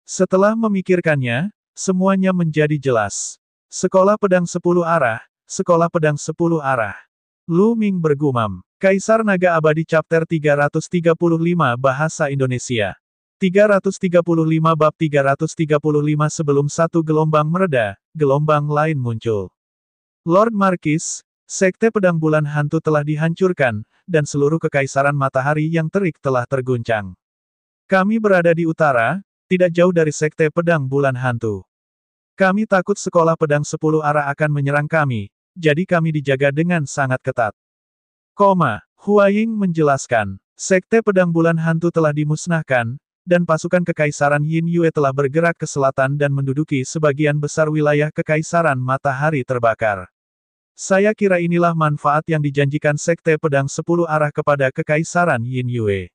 Setelah memikirkannya, semuanya menjadi jelas. Sekolah Pedang 10 arah, Sekolah Pedang 10 arah. Lu Ming bergumam. Kaisar Naga Abadi Chapter 335 Bahasa Indonesia. 335 Bab 335 Sebelum satu gelombang mereda, gelombang lain muncul. Lord Markis, Sekte Pedang Bulan Hantu telah dihancurkan, dan seluruh Kekaisaran Matahari yang Terik telah terguncang. Kami berada di utara, tidak jauh dari Sekte Pedang Bulan Hantu. Kami takut Sekolah Pedang 10 arah akan menyerang kami, jadi kami dijaga dengan sangat ketat. Huaying menjelaskan, Sekte Pedang Bulan Hantu telah dimusnahkan, dan pasukan Kekaisaran Yin Yue telah bergerak ke selatan dan menduduki sebagian besar wilayah Kekaisaran Matahari terbakar. Saya kira inilah manfaat yang dijanjikan Sekte Pedang 10 arah kepada Kekaisaran Yin Yue.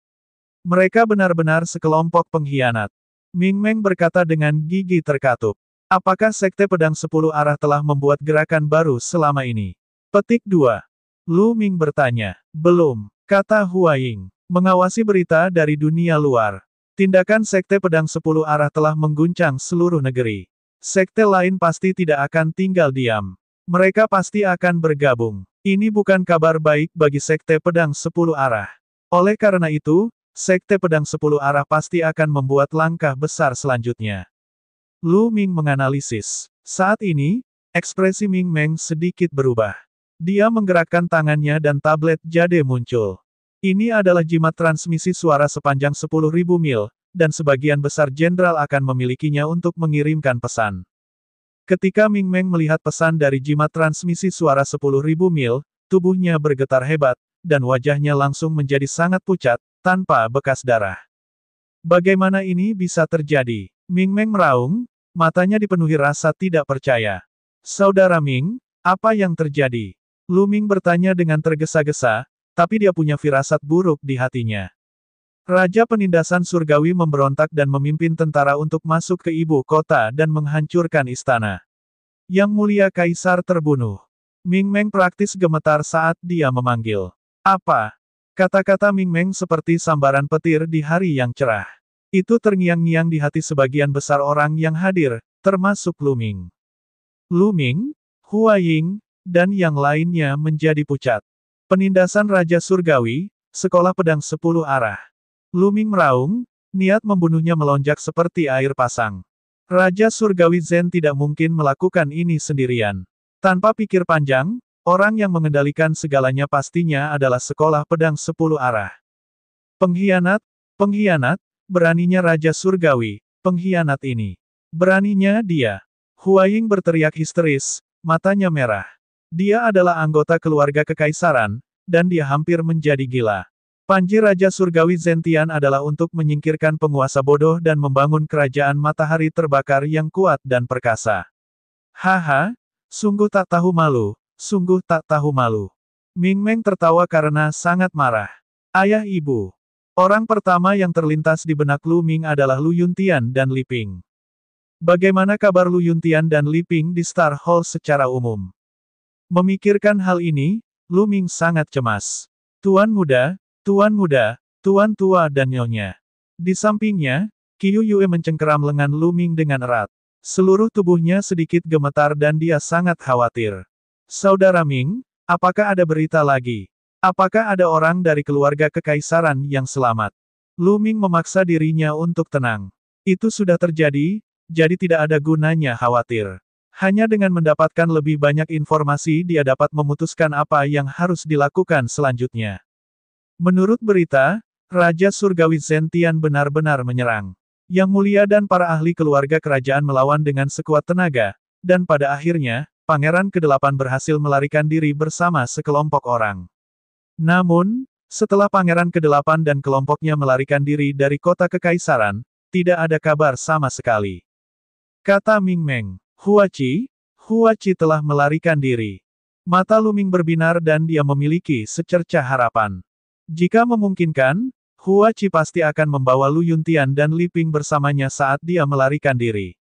Mereka benar-benar sekelompok pengkhianat. Ming Meng berkata dengan gigi terkatup. Apakah Sekte Pedang 10 arah telah membuat gerakan baru selama ini? Petik 2. Lu Ming bertanya. Belum, kata Huaying. Mengawasi berita dari dunia luar. Tindakan Sekte Pedang 10 arah telah mengguncang seluruh negeri. Sekte lain pasti tidak akan tinggal diam. Mereka pasti akan bergabung. Ini bukan kabar baik bagi Sekte Pedang 10 arah. Oleh karena itu, Sekte Pedang 10 arah pasti akan membuat langkah besar selanjutnya. Lu Ming menganalisis. Saat ini, Ekspresi Ming Meng sedikit berubah. Dia menggerakkan tangannya dan tablet jade muncul. Ini adalah jimat transmisi suara sepanjang 10.000 mil, dan sebagian besar jenderal akan memilikinya untuk mengirimkan pesan. Ketika Ming Meng melihat pesan dari jimat transmisi suara 10.000 mil, tubuhnya bergetar hebat, dan wajahnya langsung menjadi sangat pucat, tanpa bekas darah. Bagaimana ini bisa terjadi? Ming Meng meraung, matanya dipenuhi rasa tidak percaya. Saudara Ming, apa yang terjadi? Lu Ming bertanya dengan tergesa-gesa, tapi dia punya firasat buruk di hatinya. Raja Penindasan Surgawi memberontak dan memimpin tentara untuk masuk ke ibu kota dan menghancurkan istana. Yang Mulia Kaisar terbunuh. Ming Meng praktis gemetar saat dia memanggil. Apa? Kata-kata Ming Meng seperti sambaran petir di hari yang cerah. Itu terngiang-ngiang di hati sebagian besar orang yang hadir, termasuk Lu Ming. Lu Ming, Hua Ying, dan yang lainnya menjadi pucat. Penindasan Raja Surgawi, Sekolah Pedang 10 Arah. Lu Ming meraung, niat membunuhnya melonjak seperti air pasang. Raja Surgawi Zen tidak mungkin melakukan ini sendirian. Tanpa pikir panjang, orang yang mengendalikan segalanya pastinya adalah Sekolah Pedang 10 Arah. Pengkhianat, pengkhianat, beraninya Raja Surgawi, pengkhianat ini. Beraninya dia. Hua Ying berteriak histeris, matanya merah. Dia adalah anggota keluarga kekaisaran, dan dia hampir menjadi gila. Panji Raja Surgawi Zentian adalah untuk menyingkirkan penguasa bodoh dan membangun kerajaan matahari terbakar yang kuat dan perkasa. Haha, sungguh tak tahu malu, sungguh tak tahu malu. Ming Meng tertawa karena sangat marah. Ayah ibu. Orang pertama yang terlintas di benak Lu Ming adalah Lu Yuntian dan Li Ping. Bagaimana kabar Lu Yuntian dan Li Ping di Star Hall secara umum? Memikirkan hal ini, Lu Ming sangat cemas. Tuan muda, tuan muda, tuan tua dan nyonya. Di sampingnya, Qiu Yue mencengkeram lengan Lu Ming dengan erat. Seluruh tubuhnya sedikit gemetar dan dia sangat khawatir. Saudara Ming, apakah ada berita lagi? Apakah ada orang dari keluarga kekaisaran yang selamat? Lu Ming memaksa dirinya untuk tenang. Itu sudah terjadi, jadi tidak ada gunanya khawatir. Hanya dengan mendapatkan lebih banyak informasi dia dapat memutuskan apa yang harus dilakukan selanjutnya. Menurut berita, Raja Surgawi Zentian benar-benar menyerang. Yang Mulia dan para ahli keluarga kerajaan melawan dengan sekuat tenaga, dan pada akhirnya, Pangeran ke-8 berhasil melarikan diri bersama sekelompok orang. Namun, setelah Pangeran ke-8 dan kelompoknya melarikan diri dari kota kekaisaran, tidak ada kabar sama sekali. Kata Ming Meng, Hua Qi telah melarikan diri. Mata Lu Ming berbinar dan dia memiliki secercah harapan. Jika memungkinkan, Hua Qi pasti akan membawa Lu Yuntian dan Li Ping bersamanya saat dia melarikan diri.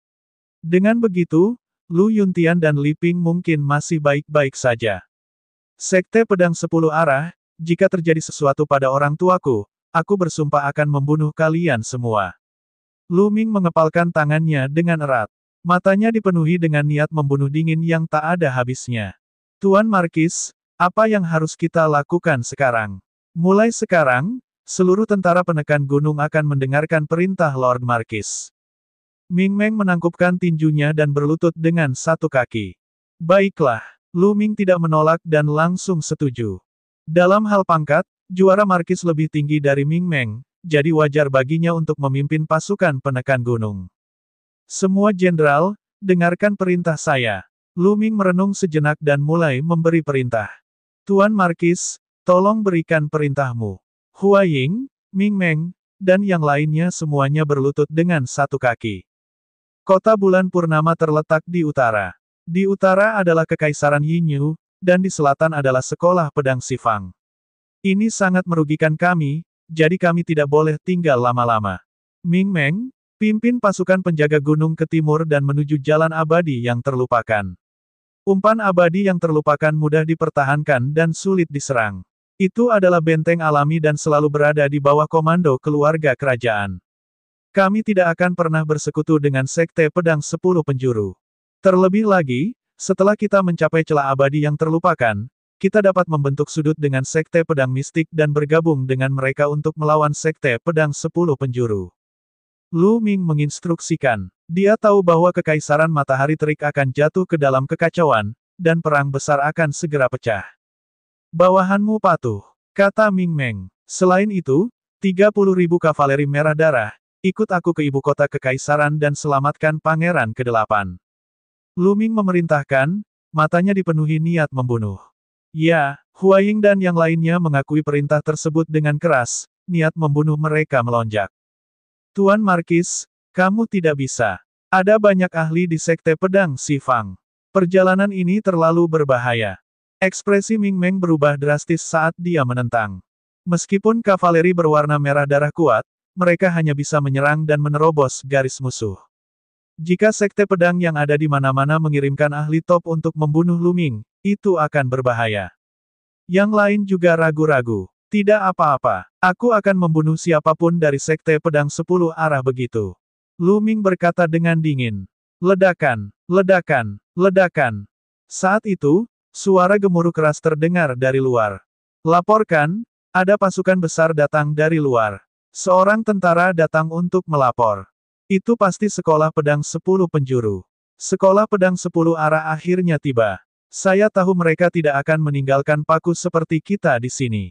Dengan begitu, Lu Yuntian dan Li Ping mungkin masih baik-baik saja. Sekte Pedang 10 Arah, jika terjadi sesuatu pada orang tuaku, aku bersumpah akan membunuh kalian semua. Lu Ming mengepalkan tangannya dengan erat. Matanya dipenuhi dengan niat membunuh dingin yang tak ada habisnya. Tuan Markis, apa yang harus kita lakukan sekarang? Mulai sekarang, seluruh tentara penekan gunung akan mendengarkan perintah Lord Markis. Ming Meng menangkupkan tinjunya dan berlutut dengan satu kaki. Baiklah, Lu Ming tidak menolak dan langsung setuju. Dalam hal pangkat, juara Markis lebih tinggi dari Ming Meng, jadi wajar baginya untuk memimpin pasukan penekan gunung. Semua jenderal, dengarkan perintah saya. Lu Ming merenung sejenak dan mulai memberi perintah. Tuan Markis, tolong berikan perintahmu. Hua Ying, Ming Meng, dan yang lainnya semuanya berlutut dengan satu kaki. Kota bulan purnama terletak di utara. Di utara adalah Kekaisaran Yinyu, dan di selatan adalah Sekolah Pedang Sifang. Ini sangat merugikan kami, jadi kami tidak boleh tinggal lama-lama. Ming Meng, pimpin pasukan penjaga gunung ke timur dan menuju jalan abadi yang terlupakan. Umpan abadi yang terlupakan mudah dipertahankan dan sulit diserang. Itu adalah benteng alami dan selalu berada di bawah komando keluarga kerajaan. Kami tidak akan pernah bersekutu dengan Sekte Pedang 10 Penjuru. Terlebih lagi, setelah kita mencapai celah abadi yang terlupakan, kita dapat membentuk sudut dengan Sekte Pedang Mistik dan bergabung dengan mereka untuk melawan Sekte Pedang 10 Penjuru. Lu Ming menginstruksikan. Dia tahu bahwa kekaisaran matahari terik akan jatuh ke dalam kekacauan, dan perang besar akan segera pecah. Bawahanmu patuh, kata Ming Meng. Selain itu, 30.000 kavaleri merah darah, ikut aku ke ibu kota kekaisaran dan selamatkan pangeran ke-8. Lu Ming memerintahkan, matanya dipenuhi niat membunuh. Ya, Huaying dan yang lainnya mengakui perintah tersebut dengan keras, niat membunuh mereka melonjak. Tuan Markis, kamu tidak bisa. Ada banyak ahli di Sekte Pedang Sifang. Perjalanan ini terlalu berbahaya. Ekspresi Ming Meng berubah drastis saat dia menentang. Meskipun kavaleri berwarna merah darah kuat, mereka hanya bisa menyerang dan menerobos garis musuh. Jika Sekte Pedang yang ada di mana-mana mengirimkan ahli top untuk membunuh Lu Ming, itu akan berbahaya. Yang lain juga ragu-ragu. Tidak apa-apa, aku akan membunuh siapapun dari Sekte Pedang 10 arah begitu. Lu Ming berkata dengan dingin. Ledakan, ledakan, ledakan. Saat itu, suara gemuruh keras terdengar dari luar. Laporkan, ada pasukan besar datang dari luar. Seorang tentara datang untuk melapor. Itu pasti sekolah pedang 10 penjuru. Sekolah pedang 10 arah akhirnya tiba. Saya tahu mereka tidak akan meninggalkan paku seperti kita di sini.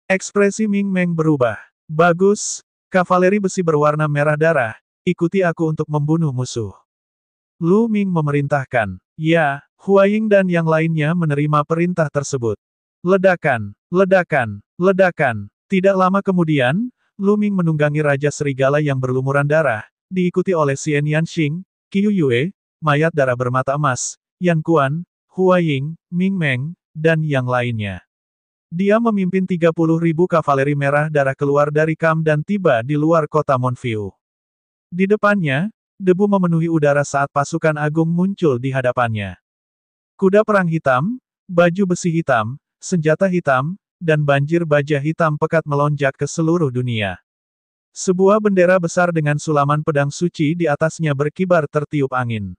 Ekspresi Ming Meng berubah. Bagus, kavaleri besi berwarna merah darah, ikuti aku untuk membunuh musuh. Lu Ming memerintahkan. Ya, Huaying dan yang lainnya menerima perintah tersebut. Ledakan, ledakan, ledakan. Tidak lama kemudian, Lu Ming menunggangi Raja Serigala yang berlumuran darah, diikuti oleh Xian Yanxing, Qiu Yue, mayat darah bermata emas, Yan Kuan, Huaying, Ming Meng, dan yang lainnya. Dia memimpin 30.000 kavaleri merah darah keluar dari Kam dan tiba di luar kota Monfiu. Di depannya, debu memenuhi udara saat pasukan agung muncul di hadapannya. Kuda perang hitam, baju besi hitam, senjata hitam, dan banjir baja hitam pekat melonjak ke seluruh dunia. Sebuah bendera besar dengan sulaman pedang suci di atasnya berkibar tertiup angin.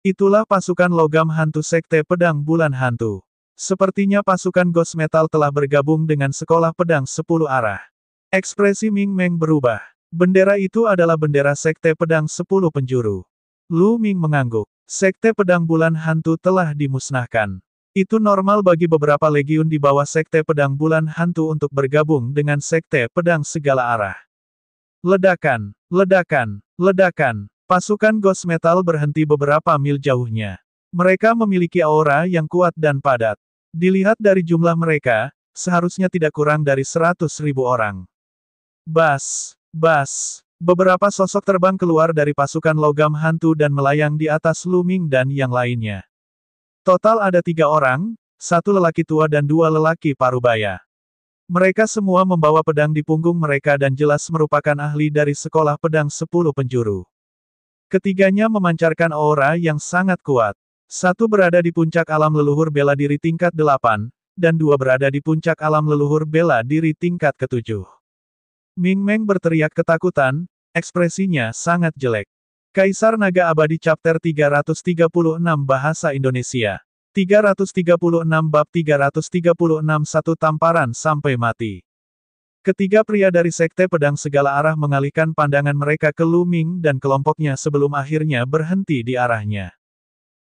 Itulah pasukan logam hantu Sekte Pedang Bulan Hantu. Sepertinya pasukan Ghost Metal telah bergabung dengan sekolah pedang 10 arah. Ekspresi Ming Meng berubah. Bendera itu adalah bendera Sekte Pedang 10 penjuru. Lu Ming mengangguk. Sekte Pedang Bulan Hantu telah dimusnahkan. Itu normal bagi beberapa legiun di bawah Sekte Pedang Bulan Hantu untuk bergabung dengan Sekte Pedang segala arah. Ledakan, ledakan, ledakan. Pasukan Ghost Metal berhenti beberapa mil jauhnya. Mereka memiliki aura yang kuat dan padat. Dilihat dari jumlah mereka, seharusnya tidak kurang dari 100.000 orang. Bas, bas. Beberapa sosok terbang keluar dari pasukan logam hantu dan melayang di atas Lu Ming dan yang lainnya. Total ada 3 orang, 1 lelaki tua dan 2 lelaki parubaya. Mereka semua membawa pedang di punggung mereka dan jelas merupakan ahli dari sekolah pedang 10 penjuru. Ketiganya memancarkan aura yang sangat kuat. 1 berada di puncak alam leluhur bela diri tingkat 8, dan 2 berada di puncak alam leluhur bela diri tingkat ke-7. Ming Meng berteriak ketakutan, ekspresinya sangat jelek. Kaisar Naga Abadi Chapter 336 Bahasa Indonesia. 336 Bab 336 Satu tamparan sampai mati. Ketiga pria dari Sekte Pedang segala arah mengalihkan pandangan mereka ke Lu Ming dan kelompoknya sebelum akhirnya berhenti di arahnya.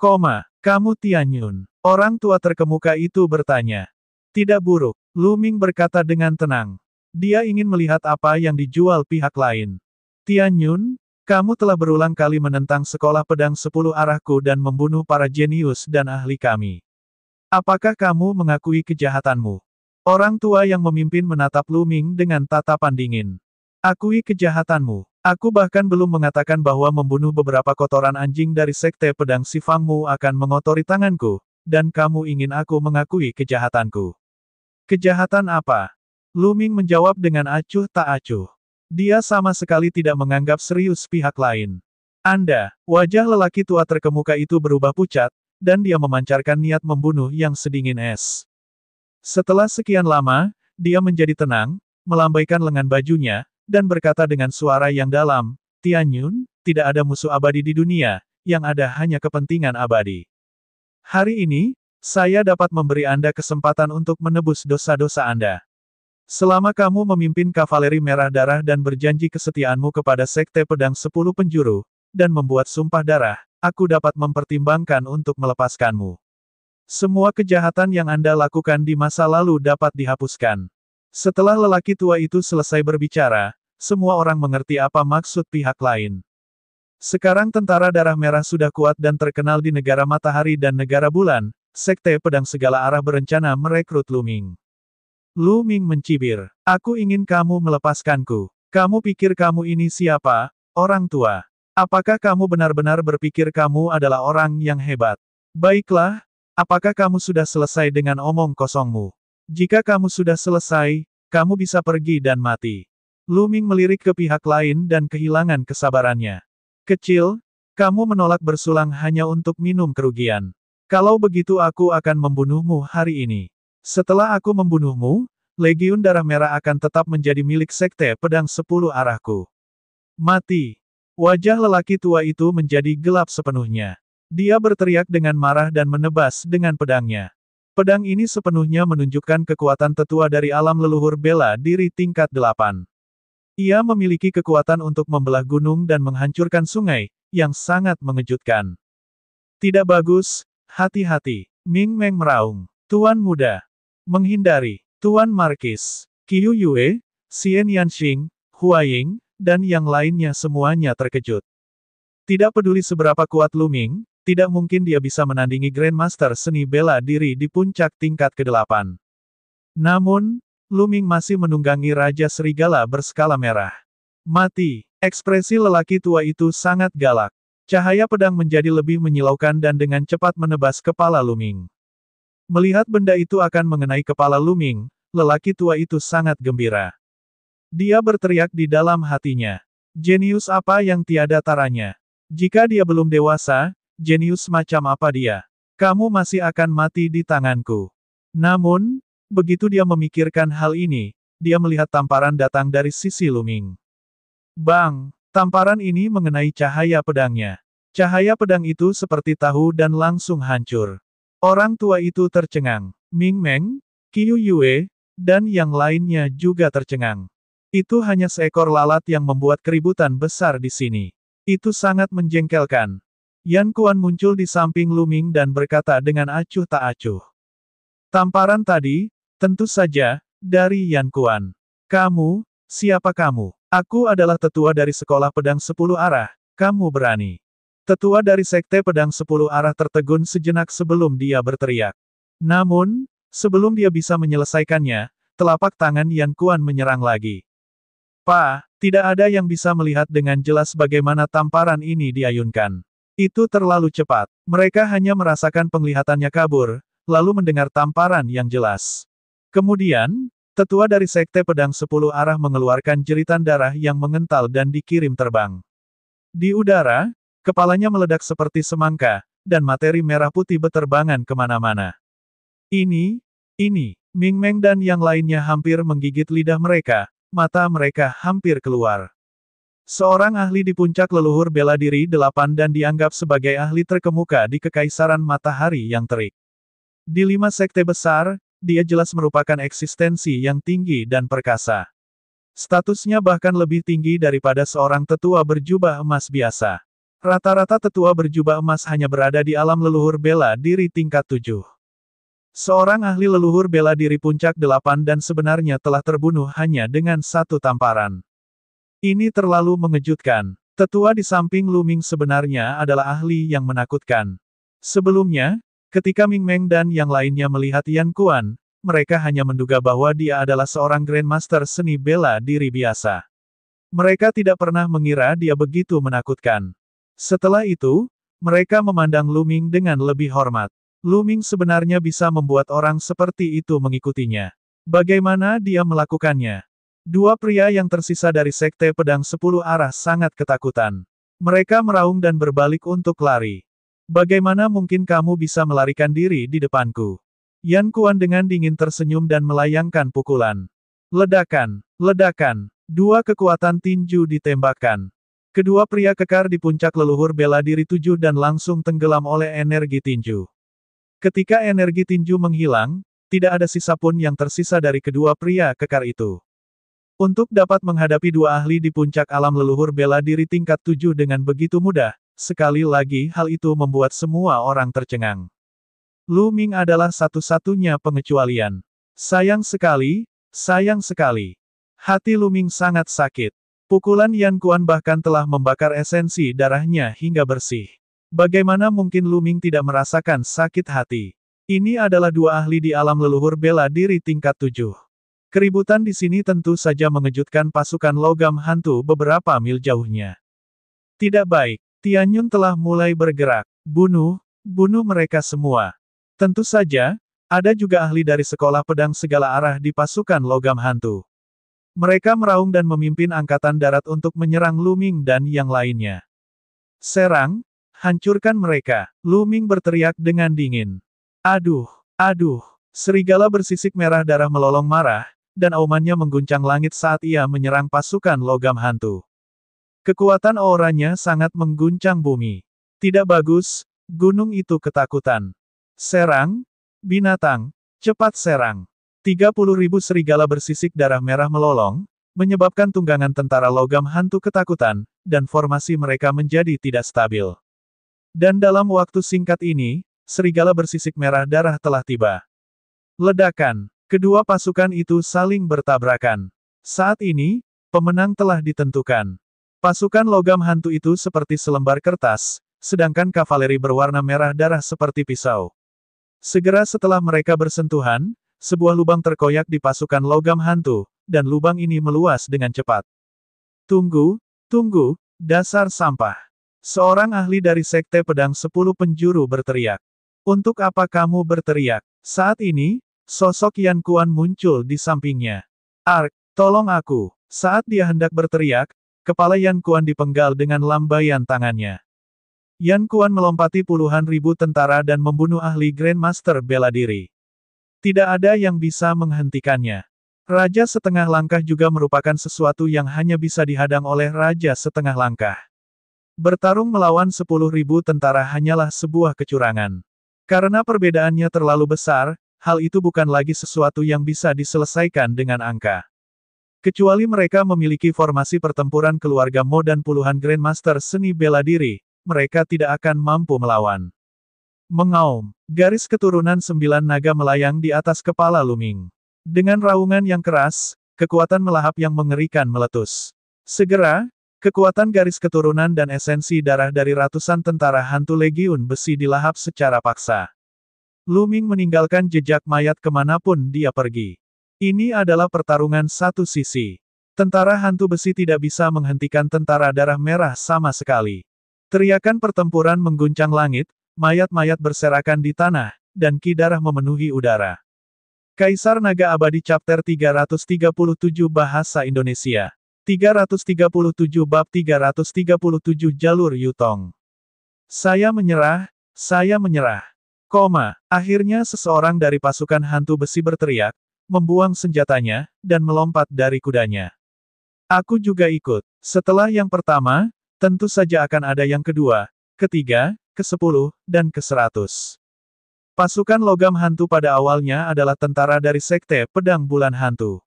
Kamu Tian Yun. Orang tua terkemuka itu bertanya. Tidak buruk, Lu Ming berkata dengan tenang. Dia ingin melihat apa yang dijual pihak lain. Tian Yun, kamu telah berulang kali menentang sekolah pedang 10 arahku dan membunuh para jenius dan ahli kami. Apakah kamu mengakui kejahatanmu? Orang tua yang memimpin menatap Lu Ming dengan tatapan dingin. Akui kejahatanmu. Aku bahkan belum mengatakan bahwa membunuh beberapa kotoran anjing dari Sekte Pedang Sifangmu akan mengotori tanganku, dan kamu ingin aku mengakui kejahatanku. Kejahatan apa? Lu Ming menjawab dengan acuh tak acuh. Dia sama sekali tidak menganggap serius pihak lain. Wajah lelaki tua terkemuka itu berubah pucat, dan dia memancarkan niat membunuh yang sedingin es. Setelah sekian lama, dia menjadi tenang, melambaikan lengan bajunya, dan berkata dengan suara yang dalam, Tian Yun, tidak ada musuh abadi di dunia, yang ada hanya kepentingan abadi. Hari ini, saya dapat memberi Anda kesempatan untuk menebus dosa-dosa Anda. Selama kamu memimpin kavaleri merah darah dan berjanji kesetiaanmu kepada Sekte Pedang 10 Penjuru, dan membuat sumpah darah, aku dapat mempertimbangkan untuk melepaskanmu. Semua kejahatan yang Anda lakukan di masa lalu dapat dihapuskan. Setelah lelaki tua itu selesai berbicara, semua orang mengerti apa maksud pihak lain. Sekarang tentara darah merah sudah kuat dan terkenal di negara matahari dan negara bulan. Sekte Pedang segala arah berencana merekrut Lu Ming. Lu Ming mencibir. Aku ingin kamu melepaskanku. Kamu pikir kamu ini siapa, orang tua? Apakah kamu benar-benar berpikir kamu adalah orang yang hebat? Baiklah, apakah kamu sudah selesai dengan omong kosongmu? Jika kamu sudah selesai, kamu bisa pergi dan mati. Lu Ming melirik ke pihak lain dan kehilangan kesabarannya. Kecil, kamu menolak bersulang hanya untuk minum kerugian. Kalau begitu aku akan membunuhmu hari ini. Setelah aku membunuhmu, Legiun Darah Merah akan tetap menjadi milik Sekte Pedang 10 Arahku. Mati. Wajah lelaki tua itu menjadi gelap sepenuhnya. Dia berteriak dengan marah dan menebas dengan pedangnya. Pedang ini sepenuhnya menunjukkan kekuatan tetua dari alam leluhur bela diri tingkat 8. Ia memiliki kekuatan untuk membelah gunung dan menghancurkan sungai, yang sangat mengejutkan. Tidak bagus, hati-hati. Ming Meng meraung. Tuan muda. Menghindari. Tuan Markis. Qiu Yue, Xian Yanxing, Hua Ying, dan yang lainnya semuanya terkejut. Tidak peduli seberapa kuat Lu Ming, tidak mungkin dia bisa menandingi Grandmaster seni bela diri di puncak tingkat ke-8. Namun, Lu Ming masih menunggangi Raja Serigala berskala merah. Mati. Ekspresi lelaki tua itu sangat galak. Cahaya pedang menjadi lebih menyilaukan dan dengan cepat menebas kepala Lu Ming. Melihat benda itu akan mengenai kepala Lu Ming, lelaki tua itu sangat gembira. Dia berteriak di dalam hatinya. Jenius apa yang tiada taranya. Jika dia belum dewasa, jenius macam apa dia? Kamu masih akan mati di tanganku. Namun, begitu dia memikirkan hal ini, dia melihat tamparan datang dari sisi Lu Ming. Bang! Tamparan ini mengenai cahaya pedangnya. Cahaya pedang itu seperti tahu dan langsung hancur. Orang tua itu tercengang. Ming Meng, Qiu Yue, dan yang lainnya juga tercengang. Itu hanya seekor lalat yang membuat keributan besar di sini. Itu sangat menjengkelkan. Yan Kuan muncul di samping Lu Ming dan berkata dengan acuh tak acuh. Tamparan tadi, tentu saja, dari Yan Kuan. Kamu, siapa kamu? Aku adalah tetua dari sekolah pedang 10 arah, kamu berani. Tetua dari Sekte Pedang 10 Arah tertegun sejenak sebelum dia berteriak. Namun, sebelum dia bisa menyelesaikannya, telapak tangan Yan Kuan menyerang lagi. Tidak ada yang bisa melihat dengan jelas bagaimana tamparan ini diayunkan. Itu terlalu cepat. Mereka hanya merasakan penglihatannya kabur, lalu mendengar tamparan yang jelas. Kemudian, tetua dari Sekte Pedang 10 Arah mengeluarkan jeritan darah yang mengental dan dikirim terbang. Di udara, kepalanya meledak seperti semangka, dan materi merah putih beterbangan kemana-mana. Ini, Ming Meng dan yang lainnya hampir menggigit lidah mereka, mata mereka hampir keluar. Seorang ahli di puncak leluhur bela diri 8 dan dianggap sebagai ahli terkemuka di Kekaisaran Matahari yang terik. Di 5 sekte besar, dia jelas merupakan eksistensi yang tinggi dan perkasa. Statusnya bahkan lebih tinggi daripada seorang tetua berjubah emas biasa. Rata-rata tetua berjubah emas hanya berada di alam leluhur bela diri tingkat 7. Seorang ahli leluhur bela diri puncak 8 dan sebenarnya telah terbunuh hanya dengan satu tamparan. Ini terlalu mengejutkan. Tetua di samping Lu Ming sebenarnya adalah ahli yang menakutkan. Sebelumnya, ketika Ming Meng dan yang lainnya melihat Yan Kuan, mereka hanya menduga bahwa dia adalah seorang Grandmaster seni bela diri biasa. Mereka tidak pernah mengira dia begitu menakutkan. Setelah itu, mereka memandang Lu Ming dengan lebih hormat. Lu Ming sebenarnya bisa membuat orang seperti itu mengikutinya. Bagaimana dia melakukannya? Dua pria yang tersisa dari Sekte Pedang 10 Arah sangat ketakutan. Mereka meraung dan berbalik untuk lari. Bagaimana mungkin kamu bisa melarikan diri di depanku? Yan Kuan dengan dingin tersenyum dan melayangkan pukulan. Ledakan, ledakan. Dua kekuatan tinju ditembakkan. Kedua pria kekar di puncak leluhur bela diri 7 dan langsung tenggelam oleh energi tinju. Ketika energi tinju menghilang, tidak ada sisa pun yang tersisa dari kedua pria kekar itu. Untuk dapat menghadapi dua ahli di puncak alam leluhur bela diri tingkat 7 dengan begitu mudah, sekali lagi hal itu membuat semua orang tercengang. Lu Ming adalah satu-satunya pengecualian. Sayang sekali, sayang sekali. Hati Lu Ming sangat sakit. Pukulan Yan Kuan bahkan telah membakar esensi darahnya hingga bersih. Bagaimana mungkin Lu Ming tidak merasakan sakit hati? Ini adalah dua ahli di alam leluhur bela diri tingkat 7. Keributan di sini tentu saja mengejutkan pasukan logam hantu beberapa mil jauhnya. Tidak baik, Tianyun telah mulai bergerak. Bunuh mereka semua. Tentu saja, ada juga ahli dari sekolah pedang segala arah di pasukan logam hantu. Mereka meraung dan memimpin angkatan darat untuk menyerang Lu Ming dan yang lainnya. Serang, hancurkan mereka, Lu Ming berteriak dengan dingin. Aduh, aduh, serigala bersisik merah darah melolong marah, dan aumannya mengguncang langit saat ia menyerang pasukan logam hantu. Kekuatan auranya sangat mengguncang bumi. Tidak bagus, gunung itu ketakutan. Serang, binatang, cepat serang. 30.000 serigala bersisik darah merah melolong, menyebabkan tunggangan tentara logam hantu ketakutan, dan formasi mereka menjadi tidak stabil. Dan dalam waktu singkat ini, serigala bersisik merah darah telah tiba. Ledakan. Kedua pasukan itu saling bertabrakan. Saat ini, pemenang telah ditentukan. Pasukan logam hantu itu seperti selembar kertas, sedangkan kavaleri berwarna merah darah seperti pisau. Segera setelah mereka bersentuhan, sebuah lubang terkoyak di pasukan logam hantu, dan lubang ini meluas dengan cepat. Tunggu, tunggu, dasar sampah. Seorang ahli dari Sekte Pedang 10 Penjuru berteriak. Untuk apa kamu berteriak? Saat ini, sosok Yan Kuan muncul di sampingnya. Ark, tolong aku. Saat dia hendak berteriak, kepala Yan Kuan dipenggal dengan lambaian tangannya. Yan Kuan melompati puluhan ribu tentara dan membunuh ahli Grandmaster bela diri. Tidak ada yang bisa menghentikannya. Raja setengah langkah juga merupakan sesuatu yang hanya bisa dihadang oleh raja setengah langkah. Bertarung melawan 10.000 tentara hanyalah sebuah kecurangan. Karena perbedaannya terlalu besar, hal itu bukan lagi sesuatu yang bisa diselesaikan dengan angka. Kecuali mereka memiliki formasi pertempuran keluarga Mo dan puluhan Grandmaster seni bela diri, mereka tidak akan mampu melawan. Mengaum, garis keturunan 9 naga melayang di atas kepala Lu Ming. Dengan raungan yang keras, kekuatan melahap yang mengerikan meletus. Segera, kekuatan garis keturunan dan esensi darah dari ratusan tentara hantu legiun besi dilahap secara paksa. Lu Ming meninggalkan jejak mayat kemanapun dia pergi. Ini adalah pertarungan satu sisi. Tentara hantu besi tidak bisa menghentikan tentara darah merah sama sekali. Teriakan pertempuran mengguncang langit, mayat-mayat berserakan di tanah, dan ki darah memenuhi udara. Kaisar Naga Abadi Chapter 337 Bahasa Indonesia 337 Bab 337 Jalur Yutong. Saya menyerah, Akhirnya seseorang dari pasukan hantu besi berteriak, membuang senjatanya, dan melompat dari kudanya. Aku juga ikut. Setelah yang pertama, tentu saja akan ada yang kedua, ketiga, ke-10, dan ke-100. Pasukan logam hantu pada awalnya adalah tentara dari Sekte Pedang Bulan Hantu.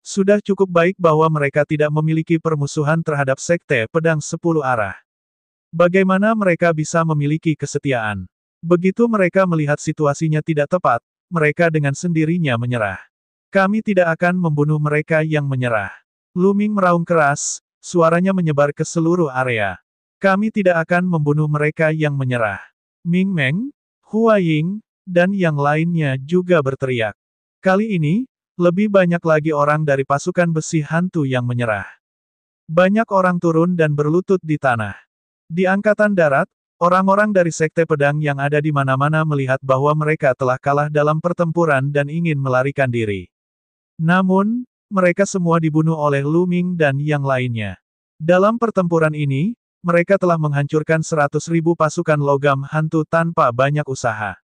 Sudah cukup baik bahwa mereka tidak memiliki permusuhan terhadap Sekte Pedang 10 arah. Bagaimana mereka bisa memiliki kesetiaan? Begitu mereka melihat situasinya tidak tepat, mereka dengan sendirinya menyerah. Kami tidak akan membunuh mereka yang menyerah. Lu Ming meraung keras, suaranya menyebar ke seluruh area. Kami tidak akan membunuh mereka yang menyerah. Ming Meng, Hua Ying, dan yang lainnya juga berteriak. Kali ini, lebih banyak lagi orang dari pasukan besi hantu yang menyerah. Banyak orang turun dan berlutut di tanah. Di angkatan darat, orang-orang dari Sekte Pedang yang ada di mana-mana melihat bahwa mereka telah kalah dalam pertempuran dan ingin melarikan diri. Namun, mereka semua dibunuh oleh Lu Ming dan yang lainnya. Dalam pertempuran ini, mereka telah menghancurkan 100.000 pasukan logam hantu tanpa banyak usaha.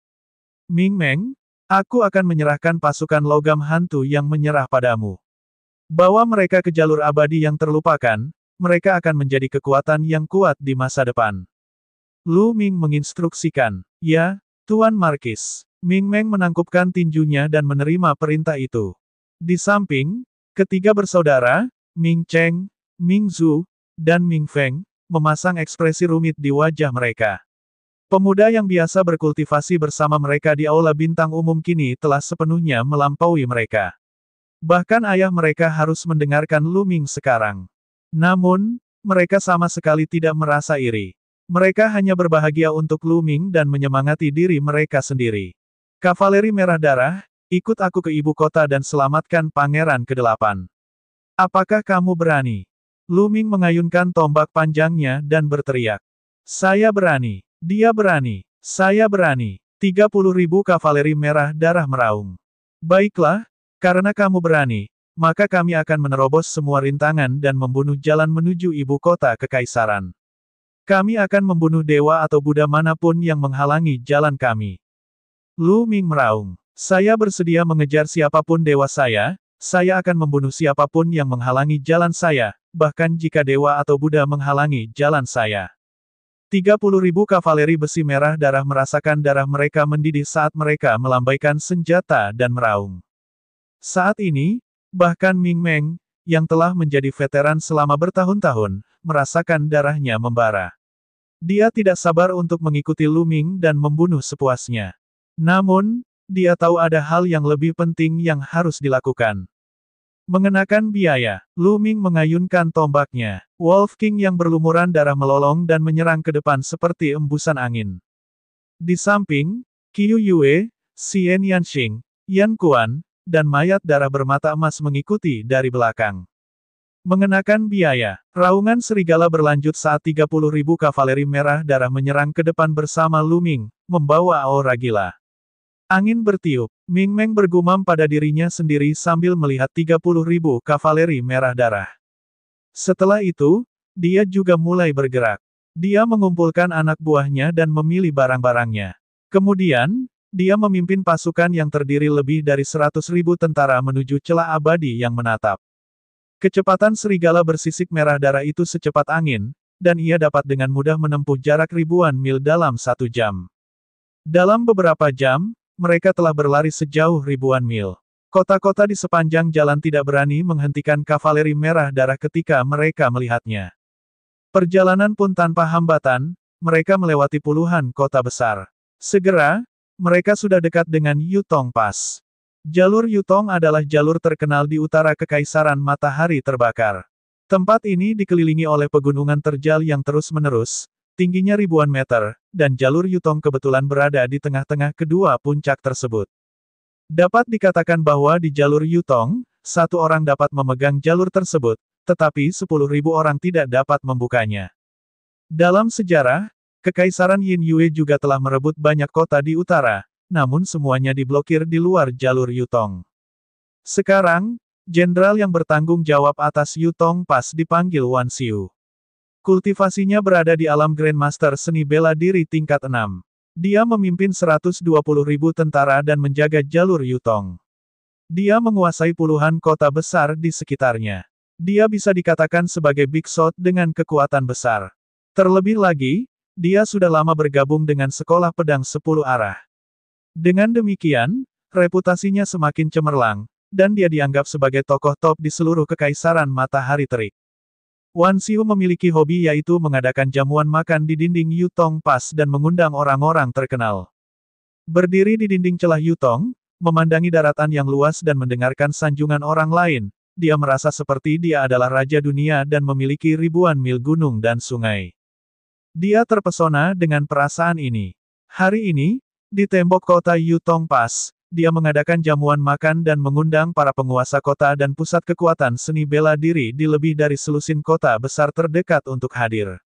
Ming Meng, aku akan menyerahkan pasukan logam hantu yang menyerah padamu. Bawa mereka ke jalur abadi yang terlupakan, mereka akan menjadi kekuatan yang kuat di masa depan. Lu Ming menginstruksikan. Ya, Tuan Markis. Ming Meng menangkupkan tinjunya dan menerima perintah itu. Di samping, ketiga bersaudara, Ming Cheng, Ming Zhu, dan Ming Feng, memasang ekspresi rumit di wajah mereka. Pemuda yang biasa berkultivasi bersama mereka di aula bintang umum kini telah sepenuhnya melampaui mereka. Bahkan ayah mereka harus mendengarkan Lu Ming sekarang. Namun, mereka sama sekali tidak merasa iri. Mereka hanya berbahagia untuk Lu Ming dan menyemangati diri mereka sendiri. Kavaleri Merah Darah, ikut aku ke ibu kota dan selamatkan Pangeran ke-8. Apakah kamu berani? Lu Ming mengayunkan tombak panjangnya dan berteriak. Saya berani. Dia berani. Saya berani. 30.000 kavaleri merah darah meraung. Baiklah, karena kamu berani, maka kami akan menerobos semua rintangan dan membunuh jalan menuju ibu kota kekaisaran. Kami akan membunuh dewa atau Buddha manapun yang menghalangi jalan kami. Lu Ming meraung. Saya bersedia mengejar siapapun dewa saya akan membunuh siapapun yang menghalangi jalan saya, bahkan jika dewa atau Buddha menghalangi jalan saya. 30.000 kavaleri besi merah darah merasakan darah mereka mendidih saat mereka melambaikan senjata dan meraung. Saat ini, bahkan Ming Meng, yang telah menjadi veteran selama bertahun-tahun, merasakan darahnya membara. Dia tidak sabar untuk mengikuti Lu Ming dan membunuh sepuasnya. Namun, dia tahu ada hal yang lebih penting yang harus dilakukan. Mengenakan biaya, Lu Ming mengayunkan tombaknya. Wolf King yang berlumuran darah melolong dan menyerang ke depan seperti embusan angin. Di samping, Qiu Yue, Xian Yanxing, Yan Kuan, dan mayat darah bermata emas mengikuti dari belakang. Mengenakan biaya, raungan serigala berlanjut saat 30.000 kavaleri merah darah menyerang ke depan bersama Lu Ming, membawa aura gila. Angin bertiup, Ming Meng bergumam pada dirinya sendiri sambil melihat 30.000 kavaleri merah darah. Setelah itu, dia juga mulai bergerak. Dia mengumpulkan anak buahnya dan memilih barang-barangnya. Kemudian, dia memimpin pasukan yang terdiri lebih dari 100.000 tentara menuju celah abadi yang menatap. Kecepatan serigala bersisik merah darah itu secepat angin, dan ia dapat dengan mudah menempuh jarak ribuan mil dalam 1 jam. Dalam beberapa jam, mereka telah berlari sejauh ribuan mil. Kota-kota di sepanjang jalan tidak berani menghentikan kavaleri merah darah ketika mereka melihatnya. Perjalanan pun tanpa hambatan, mereka melewati puluhan kota besar. Segera, mereka sudah dekat dengan Yutong Pass. Jalur Yutong adalah jalur terkenal di utara Kekaisaran Matahari Terbakar. Tempat ini dikelilingi oleh pegunungan terjal yang terus-menerus, tingginya ribuan meter, dan jalur Yutong kebetulan berada di tengah-tengah kedua puncak tersebut. Dapat dikatakan bahwa di jalur Yutong, satu orang dapat memegang jalur tersebut, tetapi 10.000 orang tidak dapat membukanya. Dalam sejarah, Kekaisaran Yin Yue juga telah merebut banyak kota di utara, namun semuanya diblokir di luar jalur Yutong. Sekarang, jenderal yang bertanggung jawab atas Yutong Pass dipanggil Wan Xiu. Kultivasinya berada di alam Grandmaster seni bela diri tingkat 6. Dia memimpin 120.000 tentara dan menjaga jalur Yutong. Dia menguasai puluhan kota besar di sekitarnya. Dia bisa dikatakan sebagai Big Shot dengan kekuatan besar. Terlebih lagi, dia sudah lama bergabung dengan sekolah pedang 10 arah. Dengan demikian, reputasinya semakin cemerlang, dan dia dianggap sebagai tokoh top di seluruh Kekaisaran Matahari Terik. Wan Xiu memiliki hobi yaitu mengadakan jamuan makan di dinding Yutong Pass dan mengundang orang-orang terkenal. Berdiri di dinding celah Yutong, memandangi daratan yang luas dan mendengarkan sanjungan orang lain, dia merasa seperti dia adalah raja dunia dan memiliki ribuan mil gunung dan sungai. Dia terpesona dengan perasaan ini. Hari ini, di tembok kota Yutong Pass, dia mengadakan jamuan makan dan mengundang para penguasa kota dan pusat kekuatan seni bela diri di lebih dari selusin kota besar terdekat untuk hadir.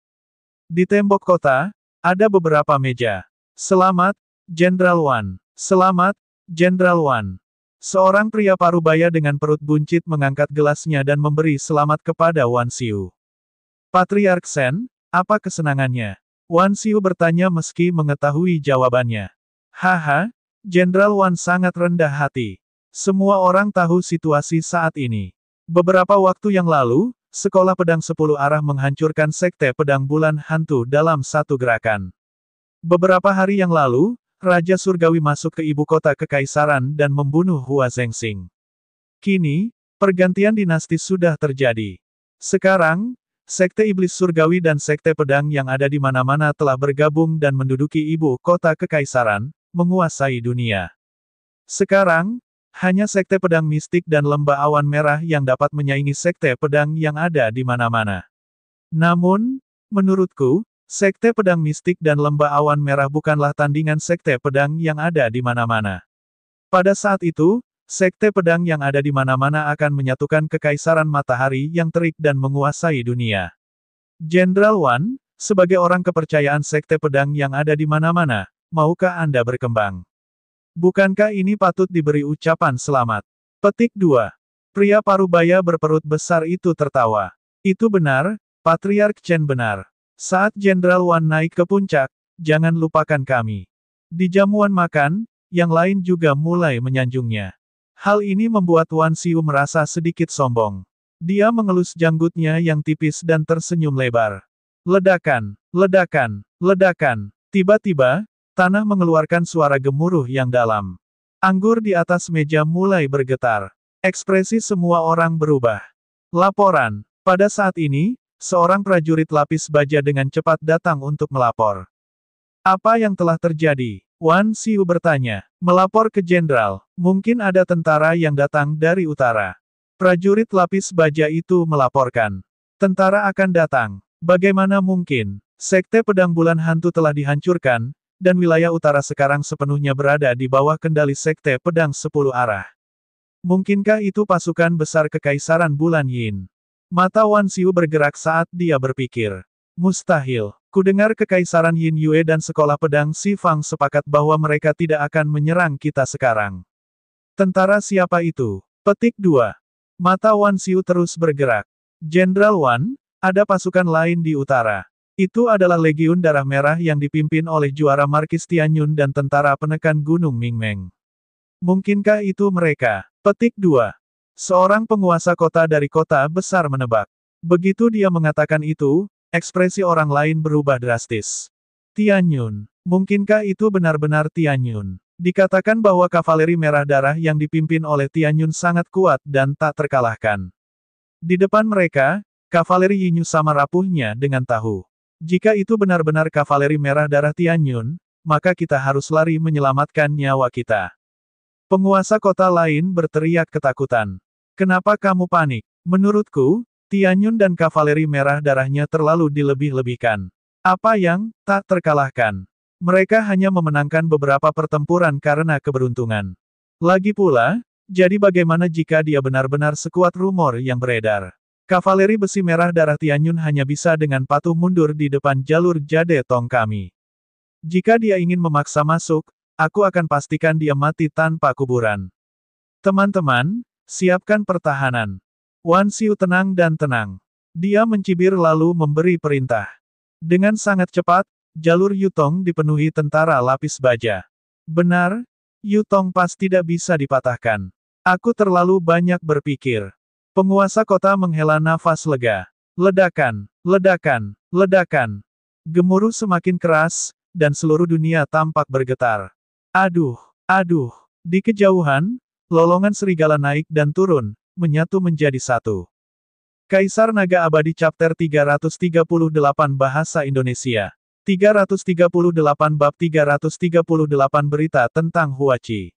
Di tembok kota, ada beberapa meja. Selamat, Jenderal Wan. Selamat, Jenderal Wan. Seorang pria parubaya dengan perut buncit mengangkat gelasnya dan memberi selamat kepada Wan Xiu. Patriark Shen, apa kesenangannya? Wan Xiu bertanya meski mengetahui jawabannya. Haha, Jenderal Wan sangat rendah hati. Semua orang tahu situasi saat ini. Beberapa waktu yang lalu, Sekolah Pedang 10 Arah menghancurkan Sekte Pedang Bulan Hantu dalam satu gerakan. Beberapa hari yang lalu, Raja Surgawi masuk ke ibu kota kekaisaran dan membunuh Hua Zhengxing. Kini, pergantian dinasti sudah terjadi. Sekarang, Sekte Iblis Surgawi dan Sekte Pedang yang ada di mana-mana telah bergabung dan menduduki ibu kota kekaisaran, menguasai dunia. Sekarang, hanya Sekte Pedang Mistik dan Lembah Awan Merah yang dapat menyaingi Sekte Pedang yang ada di mana-mana. Namun, menurutku, Sekte Pedang Mistik dan Lembah Awan Merah bukanlah tandingan Sekte Pedang yang ada di mana-mana. Pada saat itu, Sekte Pedang yang ada di mana-mana akan menyatukan Kekaisaran Matahari yang terik dan menguasai dunia. Jenderal Wan, sebagai orang kepercayaan Sekte Pedang yang ada di mana-mana, maukah Anda berkembang? Bukankah ini patut diberi ucapan selamat? Petik 2. Pria parubaya berperut besar itu tertawa. Itu benar, Patriark Chen benar. Saat Jenderal Wan naik ke puncak, jangan lupakan kami. Di jamuan makan, yang lain juga mulai menyanjungnya. Hal ini membuat Wan Xiu merasa sedikit sombong. Dia mengelus janggutnya yang tipis dan tersenyum lebar. Ledakan, ledakan, ledakan. Tiba-tiba, tanah mengeluarkan suara gemuruh yang dalam. Anggur di atas meja mulai bergetar. Ekspresi semua orang berubah. Laporan. Pada saat ini, seorang prajurit lapis baja dengan cepat datang untuk melapor. Apa yang telah terjadi? Wan Xiu bertanya. Melapor ke jenderal. Mungkin ada tentara yang datang dari utara. Prajurit lapis baja itu melaporkan. Tentara akan datang. Bagaimana mungkin? Sekte Pedang Bulan Hantu telah dihancurkan, dan wilayah utara sekarang sepenuhnya berada di bawah kendali Sekte Pedang 10 arah. Mungkinkah itu pasukan besar Kekaisaran Bulan Yin? Mata Wan Xiu bergerak saat dia berpikir. Mustahil. Kudengar Kekaisaran Yin Yue dan Sekolah Pedang Si Fang sepakat bahwa mereka tidak akan menyerang kita sekarang. Tentara siapa itu? Petik 2. Mata Wan Xiu terus bergerak. Jenderal Wan, ada pasukan lain di utara. Itu adalah Legiun Darah Merah yang dipimpin oleh juara Markis Tianyun dan tentara penekan Gunung Mingmeng. Mungkinkah itu mereka? Petik 2. Seorang penguasa kota dari kota besar menebak. Begitu dia mengatakan itu, ekspresi orang lain berubah drastis. Tianyun. Mungkinkah itu benar-benar Tianyun? Dikatakan bahwa kavaleri merah darah yang dipimpin oleh Tianyun sangat kuat dan tak terkalahkan. Di depan mereka, kavaleri Yinyu sama rapuhnya dengan tahu. Jika itu benar-benar kavaleri merah darah Tianyun, maka kita harus lari menyelamatkan nyawa kita. Penguasa kota lain berteriak ketakutan. Kenapa kamu panik? Menurutku, Tianyun dan kavaleri merah darahnya terlalu dilebih-lebihkan. Apa yang tak terkalahkan? Mereka hanya memenangkan beberapa pertempuran karena keberuntungan. Lagi pula, jadi bagaimana jika dia benar-benar sekuat rumor yang beredar? Kavaleri besi merah darah Tianyun hanya bisa dengan patuh mundur di depan jalur Jade Tong kami. Jika dia ingin memaksa masuk, aku akan pastikan dia mati tanpa kuburan. Teman-teman, siapkan pertahanan. Wan Xiu tenang dan tenang. Dia mencibir lalu memberi perintah. Dengan sangat cepat, jalur Yutong dipenuhi tentara lapis baja. Benar, Yutong pas tidak bisa dipatahkan. Aku terlalu banyak berpikir. Penguasa kota menghela nafas lega. Ledakan, ledakan, ledakan. Gemuruh semakin keras, dan seluruh dunia tampak bergetar. Aduh, aduh. Di kejauhan, lolongan serigala naik dan turun, menyatu menjadi satu. Kaisar Naga Abadi Chapter 338 Bahasa Indonesia. 338 Bab 338 Berita tentang Huachi.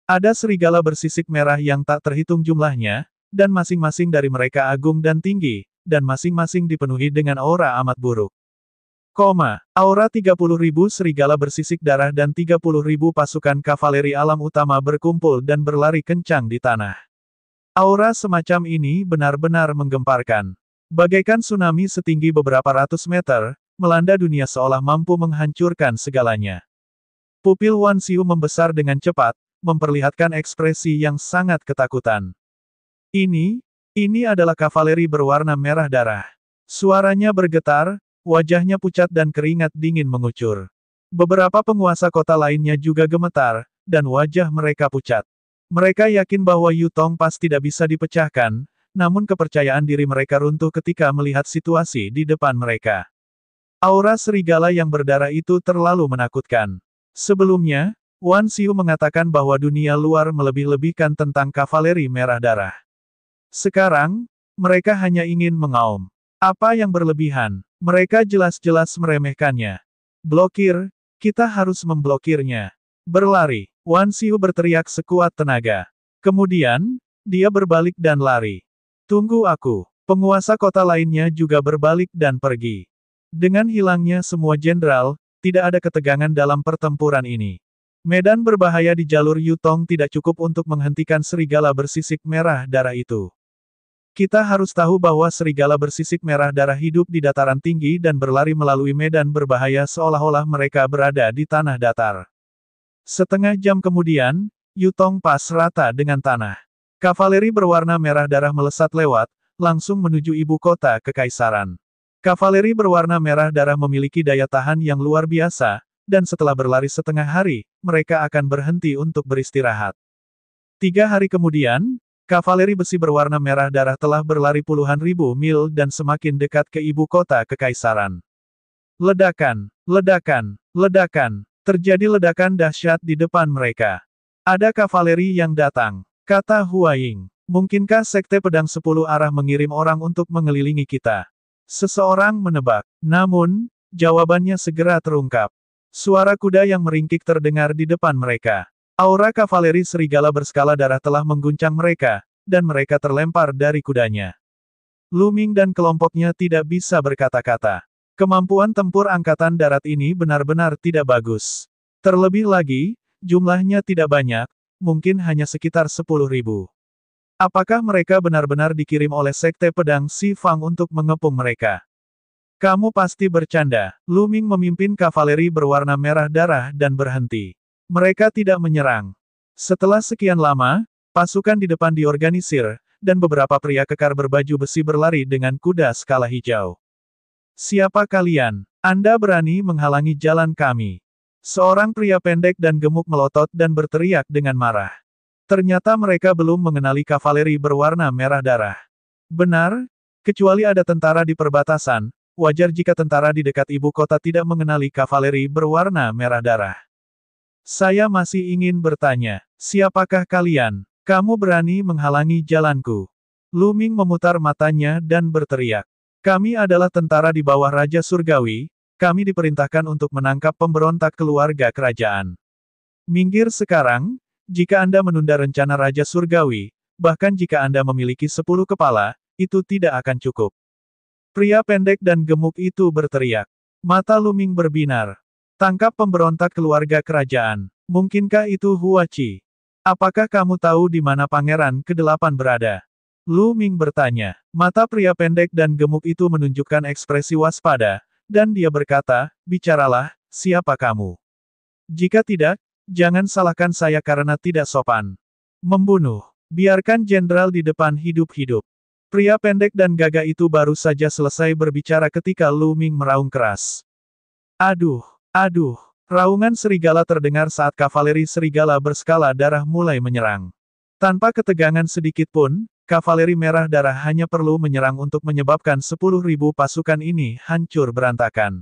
Ada serigala bersisik merah yang tak terhitung jumlahnya, dan masing-masing dari mereka agung dan tinggi, dan masing-masing dipenuhi dengan aura amat buruk. Aura 30.000 serigala bersisik darah dan 30.000 pasukan kavaleri alam utama berkumpul dan berlari kencang di tanah. Aura semacam ini benar-benar menggemparkan. Bagaikan tsunami setinggi beberapa ratus meter, melanda dunia seolah mampu menghancurkan segalanya. Pupil Wan Xiu membesar dengan cepat, memperlihatkan ekspresi yang sangat ketakutan. Ini adalah kavaleri berwarna merah darah. Suaranya bergetar, wajahnya pucat dan keringat dingin mengucur. Beberapa penguasa kota lainnya juga gemetar, dan wajah mereka pucat. Mereka yakin bahwa Yutong pas tidak bisa dipecahkan, namun kepercayaan diri mereka runtuh ketika melihat situasi di depan mereka. Aura serigala yang berdarah itu terlalu menakutkan. Sebelumnya, Wan Xiu mengatakan bahwa dunia luar melebih-lebihkan tentang kavaleri merah darah. Sekarang, mereka hanya ingin mengaum. Apa yang berlebihan? Mereka jelas-jelas meremehkannya. Blokir, kita harus memblokirnya. Berlari, Wan Xiu berteriak sekuat tenaga. Kemudian, dia berbalik dan lari. Tunggu aku. Penguasa kota lainnya juga berbalik dan pergi. Dengan hilangnya semua jenderal, tidak ada ketegangan dalam pertempuran ini. Medan berbahaya di jalur Yutong tidak cukup untuk menghentikan serigala bersisik merah darah itu. Kita harus tahu bahwa serigala bersisik merah darah hidup di dataran tinggi dan berlari melalui medan berbahaya seolah-olah mereka berada di tanah datar. Setengah jam kemudian, Yutong pas rata dengan tanah. Kavaleri berwarna merah darah melesat lewat, langsung menuju ibu kota kekaisaran. Kavaleri berwarna merah darah memiliki daya tahan yang luar biasa, dan setelah berlari setengah hari, mereka akan berhenti untuk beristirahat. 3 hari kemudian, kavaleri besi berwarna merah darah telah berlari puluhan ribu mil dan semakin dekat ke ibu kota kekaisaran. Ledakan, ledakan, ledakan. Terjadi ledakan dahsyat di depan mereka. Ada kavaleri yang datang, kata Hua Ying. Mungkinkah Sekte Pedang 10 Arah mengirim orang untuk mengelilingi kita? Seseorang menebak. Namun, jawabannya segera terungkap. Suara kuda yang meringkik terdengar di depan mereka. Aura kavaleri serigala berskala darah telah mengguncang mereka, dan mereka terlempar dari kudanya. Lu Ming dan kelompoknya tidak bisa berkata-kata. Kemampuan tempur angkatan darat ini benar-benar tidak bagus. Terlebih lagi, jumlahnya tidak banyak, mungkin hanya sekitar 10.000. Apakah mereka benar-benar dikirim oleh Sekte Pedang Si Fang untuk mengepung mereka? Kamu pasti bercanda. Lu Ming memimpin kavaleri berwarna merah darah dan berhenti. Mereka tidak menyerang. Setelah sekian lama, pasukan di depan diorganisir, dan beberapa pria kekar berbaju besi berlari dengan kuda skala hijau. Siapa kalian? Anda berani menghalangi jalan kami. Seorang pria pendek dan gemuk melotot dan berteriak dengan marah. Ternyata mereka belum mengenali kavaleri berwarna merah darah. Benar, kecuali ada tentara di perbatasan, wajar jika tentara di dekat ibu kota tidak mengenali kavaleri berwarna merah darah. Saya masih ingin bertanya, siapakah kalian? Kamu berani menghalangi jalanku? Lu Ming memutar matanya dan berteriak. Kami adalah tentara di bawah Raja Surgawi, kami diperintahkan untuk menangkap pemberontak keluarga kerajaan. Minggir sekarang, jika Anda menunda rencana Raja Surgawi, bahkan jika Anda memiliki 10 kepala, itu tidak akan cukup. Pria pendek dan gemuk itu berteriak. Mata Lu Ming berbinar. Tangkap pemberontak keluarga kerajaan. Mungkinkah itu Hua Qi? Apakah kamu tahu di mana Pangeran ke-8 berada? Lu Ming bertanya. Mata pria pendek dan gemuk itu menunjukkan ekspresi waspada, dan dia berkata, bicaralah, siapa kamu? Jika tidak, jangan salahkan saya karena tidak sopan. Membunuh. Biarkan jenderal di depan hidup-hidup. Pria pendek dan gagah itu baru saja selesai berbicara ketika Lu Ming meraung keras. Aduh, aduh. Raungan serigala terdengar saat kavaleri serigala berskala darah mulai menyerang. Tanpa ketegangan sedikit pun, kavaleri merah darah hanya perlu menyerang untuk menyebabkan 10.000 pasukan ini hancur berantakan.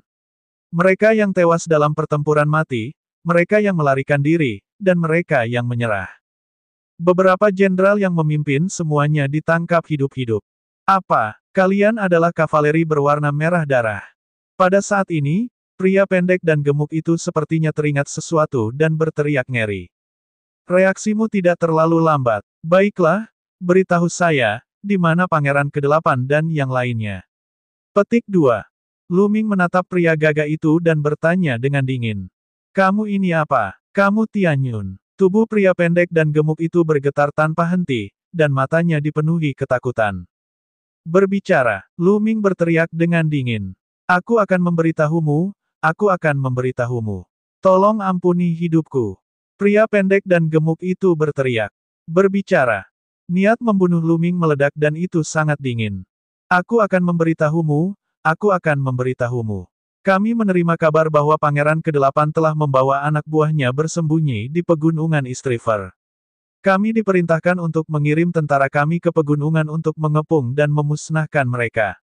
Mereka yang tewas dalam pertempuran mati, mereka yang melarikan diri, dan mereka yang menyerah. Beberapa jenderal yang memimpin semuanya ditangkap hidup-hidup. Apa? Kalian adalah kavaleri berwarna merah darah. Pada saat ini, pria pendek dan gemuk itu sepertinya teringat sesuatu dan berteriak ngeri. Reaksimu tidak terlalu lambat. Baiklah, beritahu saya, di mana Pangeran ke-8 dan yang lainnya. Petik 2. Lu Ming menatap pria gagah itu dan bertanya dengan dingin. Kamu ini apa? Kamu Tian Yun. Tubuh pria pendek dan gemuk itu bergetar tanpa henti, dan matanya dipenuhi ketakutan. Berbicara, Lu Ming berteriak dengan dingin. Aku akan memberitahumu, aku akan memberitahumu. Tolong ampuni hidupku. Pria pendek dan gemuk itu berteriak. Berbicara. Niat membunuh Lu Ming meledak dan itu sangat dingin. Aku akan memberitahumu, aku akan memberitahumu. Kami menerima kabar bahwa Pangeran ke-8 telah membawa anak buahnya bersembunyi di pegunungan Istriver. Kami diperintahkan untuk mengirim tentara kami ke pegunungan untuk mengepung dan memusnahkan mereka.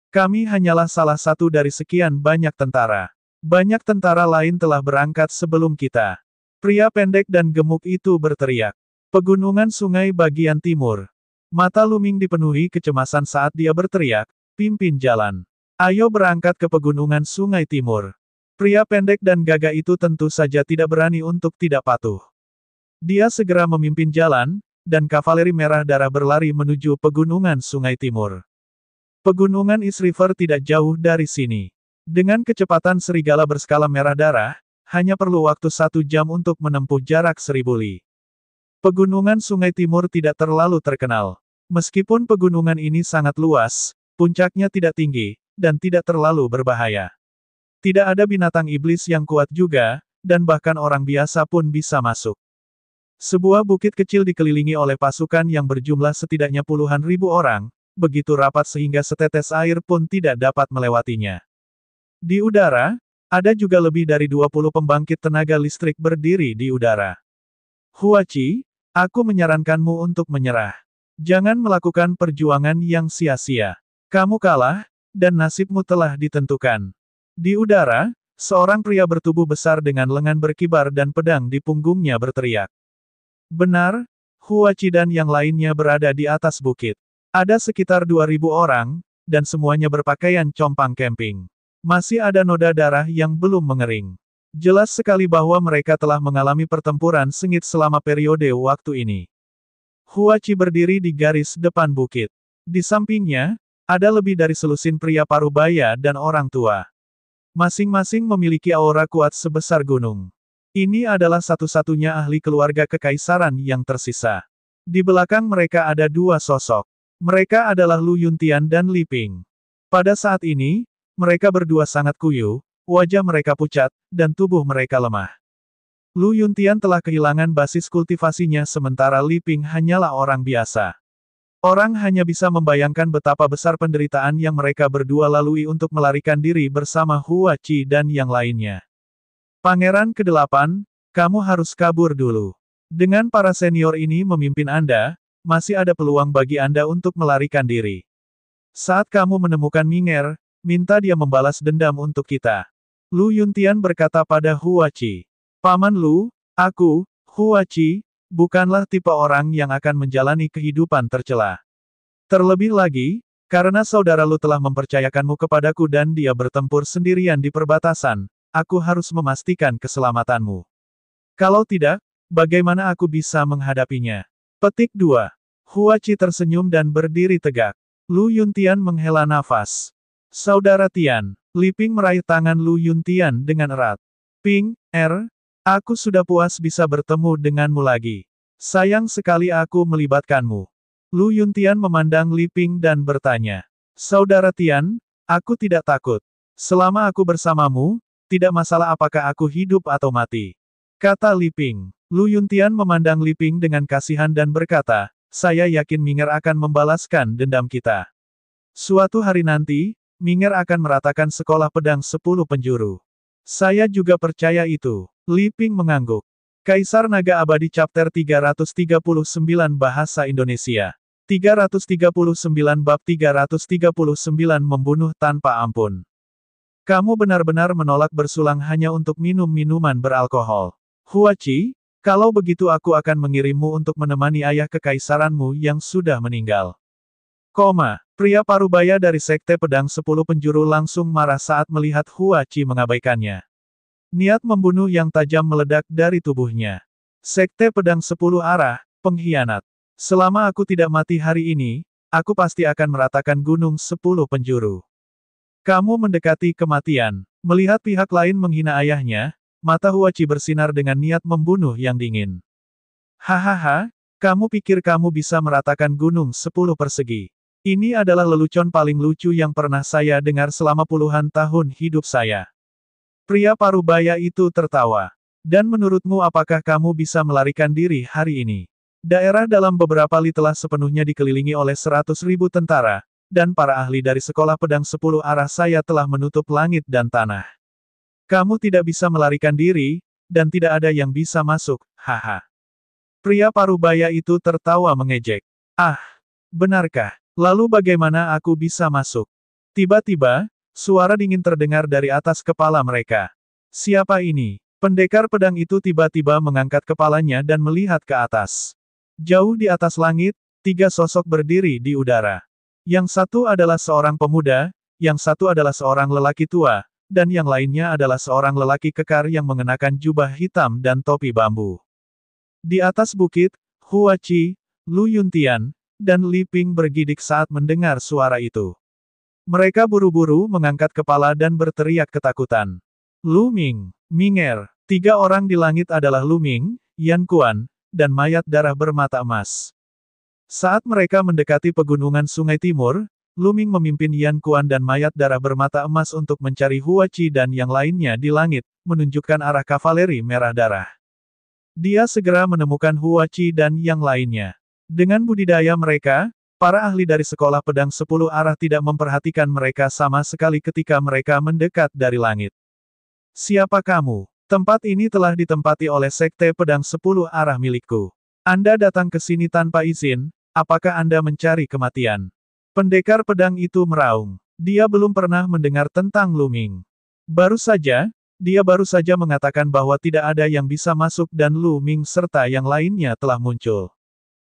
Kami hanyalah salah satu dari sekian banyak tentara. Banyak tentara lain telah berangkat sebelum kita. Pria pendek dan gemuk itu berteriak. Pegunungan sungai bagian timur. Mata Luming dipenuhi kecemasan saat dia berteriak, pimpin jalan. Ayo berangkat ke pegunungan sungai timur. Pria pendek dan gagah itu tentu saja tidak berani untuk tidak patuh. Dia segera memimpin jalan, dan kavaleri merah darah berlari menuju pegunungan sungai timur. Pegunungan East River tidak jauh dari sini. Dengan kecepatan serigala berskala merah darah, hanya perlu waktu 1 jam untuk menempuh jarak 1000 li. Pegunungan Sungai Timur tidak terlalu terkenal. Meskipun pegunungan ini sangat luas, puncaknya tidak tinggi, dan tidak terlalu berbahaya. Tidak ada binatang iblis yang kuat juga, dan bahkan orang biasa pun bisa masuk. Sebuah bukit kecil dikelilingi oleh pasukan yang berjumlah setidaknya puluhan ribu orang, begitu rapat sehingga setetes air pun tidak dapat melewatinya. Di udara, ada juga lebih dari 20 pembangkit tenaga listrik berdiri di udara. Huachi, aku menyarankanmu untuk menyerah. Jangan melakukan perjuangan yang sia-sia. Kamu kalah, dan nasibmu telah ditentukan. Di udara, seorang pria bertubuh besar dengan lengan berkibar dan pedang di punggungnya berteriak. Benar, Huachi dan yang lainnya berada di atas bukit. Ada sekitar 2000 orang, dan semuanya berpakaian compang camping. Masih ada noda darah yang belum mengering. Jelas sekali bahwa mereka telah mengalami pertempuran sengit selama periode waktu ini. Huachi berdiri di garis depan bukit. Di sampingnya, ada lebih dari selusin pria parubaya dan orang tua. Masing-masing memiliki aura kuat sebesar gunung. Ini adalah satu-satunya ahli keluarga kekaisaran yang tersisa. Di belakang mereka ada 2 sosok. Mereka adalah Lu Yuntian dan Li Ping. Pada saat ini, mereka berdua sangat kuyu, wajah mereka pucat, dan tubuh mereka lemah. Lu Yuntian telah kehilangan basis kultivasinya sementara Li Ping hanyalah orang biasa. Orang hanya bisa membayangkan betapa besar penderitaan yang mereka berdua lalui untuk melarikan diri bersama Huachi dan yang lainnya. Pangeran ke-8, kamu harus kabur dulu. Dengan para senior ini memimpin Anda, masih ada peluang bagi Anda untuk melarikan diri. Saat kamu menemukan Minger, minta dia membalas dendam untuk kita. Lu Yuntian berkata pada Huachi. Paman Lu, aku, Huachi, bukanlah tipe orang yang akan menjalani kehidupan tercela. Terlebih lagi, karena saudara Lu telah mempercayakanmu kepadaku dan dia bertempur sendirian di perbatasan, aku harus memastikan keselamatanmu. Kalau tidak, bagaimana aku bisa menghadapinya? Petik 2. Huachi tersenyum dan berdiri tegak. Lu Yuntian menghela nafas. Saudara Tian, Li Ping meraih tangan Lu Yuntian dengan erat. Ping, aku sudah puas bisa bertemu denganmu lagi. Sayang sekali aku melibatkanmu. Lu Yuntian memandang Li Ping dan bertanya. Saudara Tian, aku tidak takut. Selama aku bersamamu, tidak masalah apakah aku hidup atau mati. Kata Li Ping. Lu Yuntian memandang Li Ping dengan kasihan dan berkata, saya yakin Minger akan membalaskan dendam kita. Suatu hari nanti, Minger akan meratakan sekolah pedang 10 penjuru. Saya juga percaya itu. Li Ping mengangguk. Kaisar Naga Abadi Chapter 339 Bahasa Indonesia. 339 Bab 339 Membunuh Tanpa Ampun. Kamu benar-benar menolak bersulang hanya untuk minum minuman beralkohol. Huachi, kalau begitu aku akan mengirimmu untuk menemani ayah kekaisaranmu yang sudah meninggal. Pria parubaya dari Sekte Pedang 10 Penjuru langsung marah saat melihat Huachi mengabaikannya. Niat membunuh yang tajam meledak dari tubuhnya. Sekte Pedang 10 Arah, pengkhianat. Selama aku tidak mati hari ini, aku pasti akan meratakan gunung 10 penjuru. Kamu mendekati kematian. Melihat pihak lain menghina ayahnya, mata Huachi bersinar dengan niat membunuh yang dingin. Hahaha, kamu pikir kamu bisa meratakan gunung 10 persegi. Ini adalah lelucon paling lucu yang pernah saya dengar selama puluhan tahun hidup saya. Pria parubaya itu tertawa. Dan menurutmu apakah kamu bisa melarikan diri hari ini? Daerah dalam beberapa li telah sepenuhnya dikelilingi oleh 100.000 tentara, dan para ahli dari sekolah pedang 10 arah saya telah menutup langit dan tanah. Kamu tidak bisa melarikan diri, dan tidak ada yang bisa masuk, haha. Pria parubaya itu tertawa mengejek. Ah, benarkah? Lalu bagaimana aku bisa masuk? Tiba-tiba, suara dingin terdengar dari atas kepala mereka. Siapa ini? Pendekar pedang itu tiba-tiba mengangkat kepalanya dan melihat ke atas. Jauh di atas langit, 3 sosok berdiri di udara. Yang satu adalah seorang pemuda, yang satu adalah seorang lelaki tua, dan yang lainnya adalah seorang lelaki kekar yang mengenakan jubah hitam dan topi bambu. Di atas bukit, Hua Qi, Lu Yuntian, dan Li Ping bergidik saat mendengar suara itu. Mereka buru-buru mengangkat kepala dan berteriak ketakutan. Lu Ming, Minger, 3 orang di langit adalah Lu Ming, Yan Kuan, dan mayat darah bermata emas. Saat mereka mendekati pegunungan Sungai Timur, Lu Ming memimpin Yan Kuan dan mayat darah bermata emas untuk mencari Hua Qi dan yang lainnya di langit, menunjukkan arah kavaleri merah darah. Dia segera menemukan Hua Qi dan yang lainnya. Dengan budidaya mereka, para ahli dari sekolah pedang 10 arah tidak memperhatikan mereka sama sekali ketika mereka mendekat dari langit. Siapa kamu? Tempat ini telah ditempati oleh Sekte Pedang 10 arah milikku. Anda datang ke sini tanpa izin, apakah Anda mencari kematian? Pendekar pedang itu meraung. Dia belum pernah mendengar tentang Lu Ming. Dia baru saja mengatakan bahwa tidak ada yang bisa masuk dan Lu Ming serta yang lainnya telah muncul.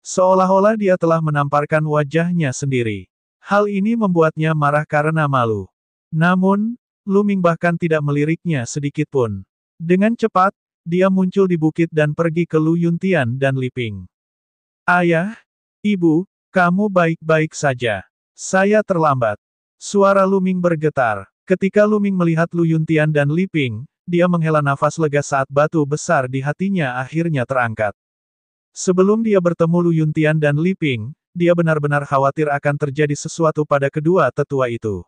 Seolah-olah dia telah menamparkan wajahnya sendiri. Hal ini membuatnya marah karena malu. Namun, Lu Ming bahkan tidak meliriknya sedikitpun. Dengan cepat, dia muncul di bukit dan pergi ke Lu Yuntian dan Li Ping. Ayah, Ibu, kamu baik-baik saja. Saya terlambat. Suara Lu Ming bergetar. Ketika Lu Ming melihat Lu Yuntian dan Li Ping, dia menghela nafas lega saat batu besar di hatinya akhirnya terangkat. Sebelum dia bertemu Lu Yuntian dan Li Ping, dia benar-benar khawatir akan terjadi sesuatu pada kedua tetua itu.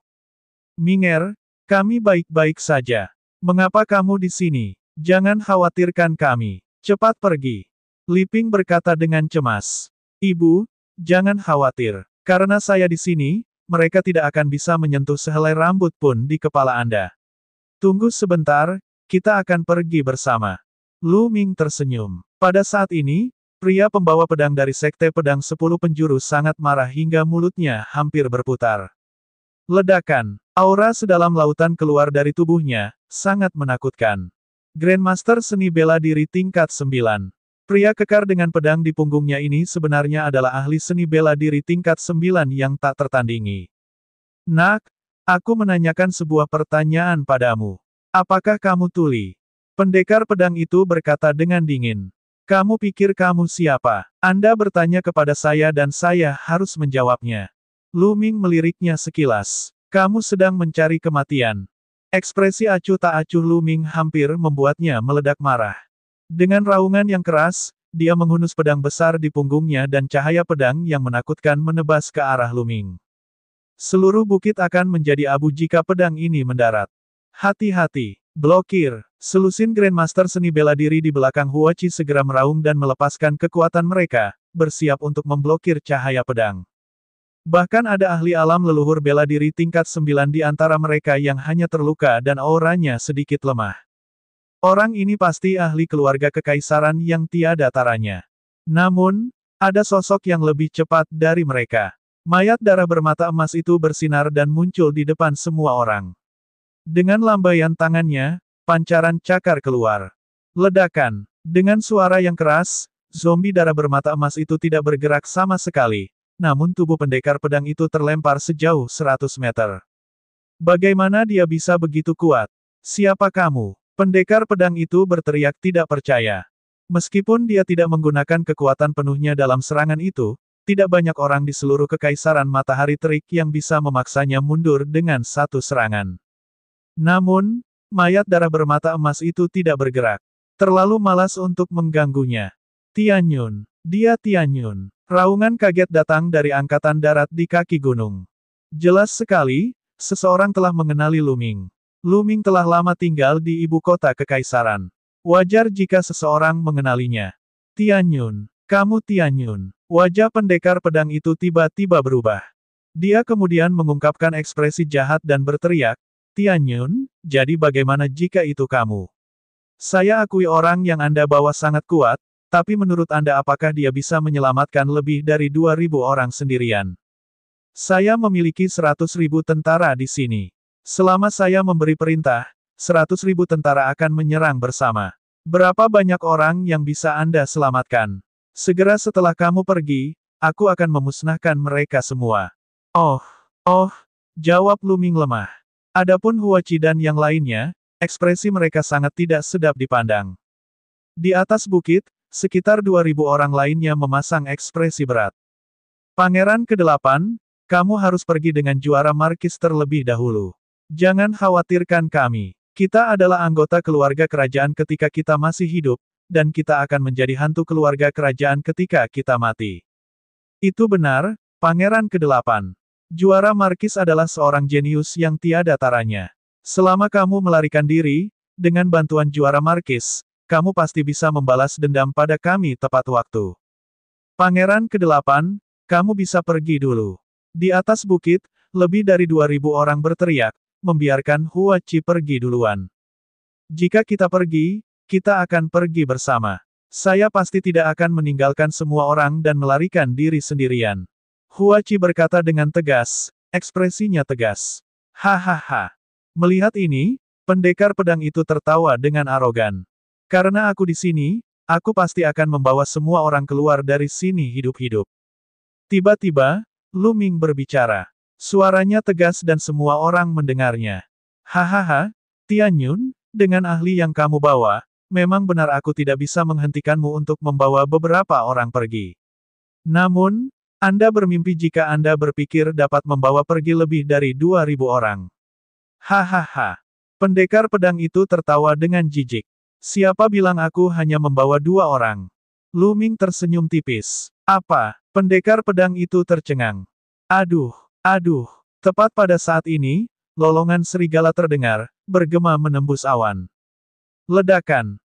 Minger, kami baik-baik saja. Mengapa kamu di sini? Jangan khawatirkan kami. Cepat pergi. Li Ping berkata dengan cemas. Ibu, jangan khawatir. Karena saya di sini, mereka tidak akan bisa menyentuh sehelai rambut pun di kepala Anda. Tunggu sebentar, kita akan pergi bersama. Lu Ming tersenyum. Pada saat ini, pria pembawa pedang dari Sekte Pedang 10 Penjuru sangat marah hingga mulutnya hampir berputar. Ledakan. Aura sedalam lautan keluar dari tubuhnya, sangat menakutkan. Grandmaster seni bela diri tingkat 9. Pria kekar dengan pedang di punggungnya ini sebenarnya adalah ahli seni bela diri tingkat 9 yang tak tertandingi. Nak, aku menanyakan sebuah pertanyaan padamu. Apakah kamu tuli? Pendekar pedang itu berkata dengan dingin. Kamu pikir kamu siapa? Anda bertanya kepada saya dan saya harus menjawabnya. Lu Ming meliriknya sekilas. Kamu sedang mencari kematian. Ekspresi acuh tak acuh Lu Ming hampir membuatnya meledak marah. Dengan raungan yang keras, dia menghunus pedang besar di punggungnya dan cahaya pedang yang menakutkan menebas ke arah Lu Ming. Seluruh bukit akan menjadi abu jika pedang ini mendarat. Hati-hati. Blokir. Selusin Grandmaster seni bela diri di belakang Hua Qi segera meraung dan melepaskan kekuatan mereka, bersiap untuk memblokir cahaya pedang. Bahkan ada ahli alam leluhur bela diri tingkat 9 di antara mereka yang hanya terluka dan auranya sedikit lemah. Orang ini pasti ahli keluarga kekaisaran yang tiada taranya. Namun, ada sosok yang lebih cepat dari mereka. Mayat darah bermata emas itu bersinar dan muncul di depan semua orang. Dengan lambaian tangannya, pancaran cakar keluar. Ledakan. Dengan suara yang keras, zombie darah bermata emas itu tidak bergerak sama sekali. Namun tubuh pendekar pedang itu terlempar sejauh 100 meter. Bagaimana dia bisa begitu kuat? Siapa kamu? Pendekar pedang itu berteriak tidak percaya. Meskipun dia tidak menggunakan kekuatan penuhnya dalam serangan itu, tidak banyak orang di seluruh kekaisaran matahari terik yang bisa memaksanya mundur dengan satu serangan. Namun, mayat darah bermata emas itu tidak bergerak. Terlalu malas untuk mengganggunya. Tianyun. Dia Tianyun. Raungan kaget datang dari angkatan darat di kaki gunung. Jelas sekali, seseorang telah mengenali Lu Ming. Lu Ming telah lama tinggal di ibu kota kekaisaran. Wajar jika seseorang mengenalinya. Tianyun, kamu Tianyun. Wajah pendekar pedang itu tiba-tiba berubah. Dia kemudian mengungkapkan ekspresi jahat dan berteriak, Tianyun, jadi bagaimana jika itu kamu? Saya akui orang yang Anda bawa sangat kuat, tapi menurut Anda apakah dia bisa menyelamatkan lebih dari 2.000 orang sendirian? Saya memiliki 100.000 tentara di sini. Selama saya memberi perintah, 100.000 tentara akan menyerang bersama. Berapa banyak orang yang bisa Anda selamatkan? Segera setelah kamu pergi, aku akan memusnahkan mereka semua. Oh, jawab Lu Ming lemah. Adapun Huachi dan yang lainnya, ekspresi mereka sangat tidak sedap dipandang. Di atas bukit, sekitar 2.000 orang lainnya memasang ekspresi berat. Pangeran ke-8, kamu harus pergi dengan juara markis terlebih dahulu. Jangan khawatirkan kami. Kita adalah anggota keluarga kerajaan ketika kita masih hidup, dan kita akan menjadi hantu keluarga kerajaan ketika kita mati. Itu benar, Pangeran ke-8. Juara markis adalah seorang jenius yang tiada taranya. Selama kamu melarikan diri, dengan bantuan juara markis, kamu pasti bisa membalas dendam pada kami tepat waktu. Pangeran ke-8, kamu bisa pergi dulu. Di atas bukit, lebih dari 2.000 orang berteriak, membiarkan Huachi pergi duluan. Jika kita pergi, kita akan pergi bersama. Saya pasti tidak akan meninggalkan semua orang dan melarikan diri sendirian. Huachi berkata dengan tegas, ekspresinya tegas. Hahaha. Melihat ini, pendekar pedang itu tertawa dengan arogan. Karena aku di sini, aku pasti akan membawa semua orang keluar dari sini hidup-hidup. Tiba-tiba, Lu Ming berbicara. Suaranya tegas dan semua orang mendengarnya. Hahaha, Tian Yun, dengan ahli yang kamu bawa, memang benar aku tidak bisa menghentikanmu untuk membawa beberapa orang pergi. Namun, Anda bermimpi jika Anda berpikir dapat membawa pergi lebih dari 2.000 orang. Hahaha. Pendekar pedang itu tertawa dengan jijik. Siapa bilang aku hanya membawa 2 orang? Lu Ming tersenyum tipis. Apa? Pendekar pedang itu tercengang. Aduh. Tepat pada saat ini, lolongan serigala terdengar, bergema menembus awan. Ledakan.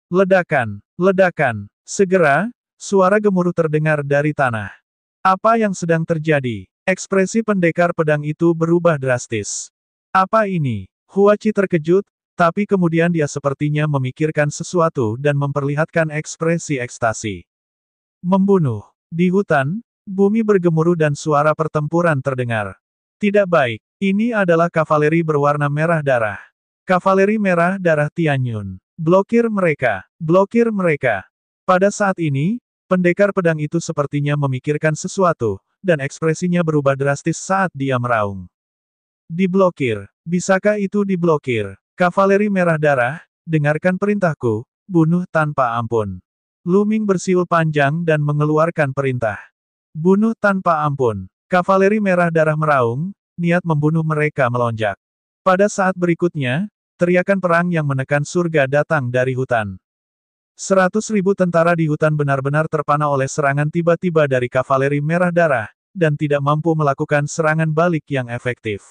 Segera, suara gemuruh terdengar dari tanah. Apa yang sedang terjadi? Ekspresi pendekar pedang itu berubah drastis. Apa ini? Huachi terkejut, tapi kemudian dia sepertinya memikirkan sesuatu dan memperlihatkan ekspresi ekstasi. Membunuh. Di hutan, bumi bergemuruh dan suara pertempuran terdengar. Tidak baik. Ini adalah kavaleri berwarna merah darah. Kavaleri merah darah Tian Yun. Blokir mereka. Pada saat ini, pendekar pedang itu sepertinya memikirkan sesuatu, dan ekspresinya berubah drastis saat dia meraung. Diblokir. Bisakah itu diblokir? Kavaleri merah darah, dengarkan perintahku, bunuh tanpa ampun. Lu Ming bersiul panjang dan mengeluarkan perintah. Bunuh tanpa ampun. Kavaleri merah darah meraung, niat membunuh mereka melonjak. Pada saat berikutnya, teriakan perang yang menekan surga datang dari hutan. 100.000 tentara di hutan benar-benar terpana oleh serangan tiba-tiba dari kavaleri merah darah, dan tidak mampu melakukan serangan balik yang efektif.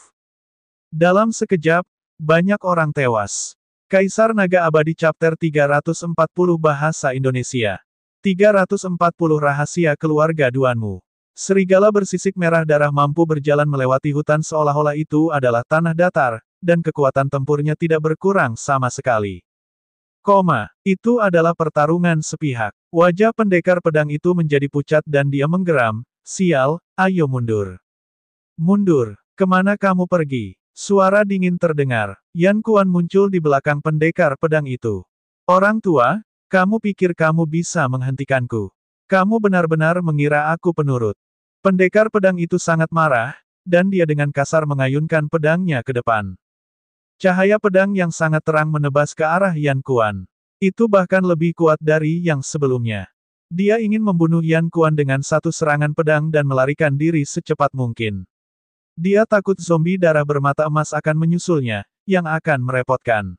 Dalam sekejap, banyak orang tewas. Kaisar Naga Abadi Chapter 340 Bahasa Indonesia. 340 Rahasia Keluarga Duanmu. Serigala bersisik merah darah mampu berjalan melewati hutan seolah-olah itu adalah tanah datar, dan kekuatan tempurnya tidak berkurang sama sekali. Itu adalah pertarungan sepihak. Wajah pendekar pedang itu menjadi pucat dan dia menggeram, sial, ayo mundur. Mundur, kemana kamu pergi? Suara dingin terdengar. Yan Kuan muncul di belakang pendekar pedang itu. Orang tua, kamu pikir kamu bisa menghentikanku? Kamu benar-benar mengira aku penurut. Pendekar pedang itu sangat marah, dan dia dengan kasar mengayunkan pedangnya ke depan. Cahaya pedang yang sangat terang menebas ke arah Yan Kuan. Itu bahkan lebih kuat dari yang sebelumnya. Dia ingin membunuh Yan Kuan dengan satu serangan pedang dan melarikan diri secepat mungkin. Dia takut zombie darah bermata emas akan menyusulnya, yang akan merepotkan.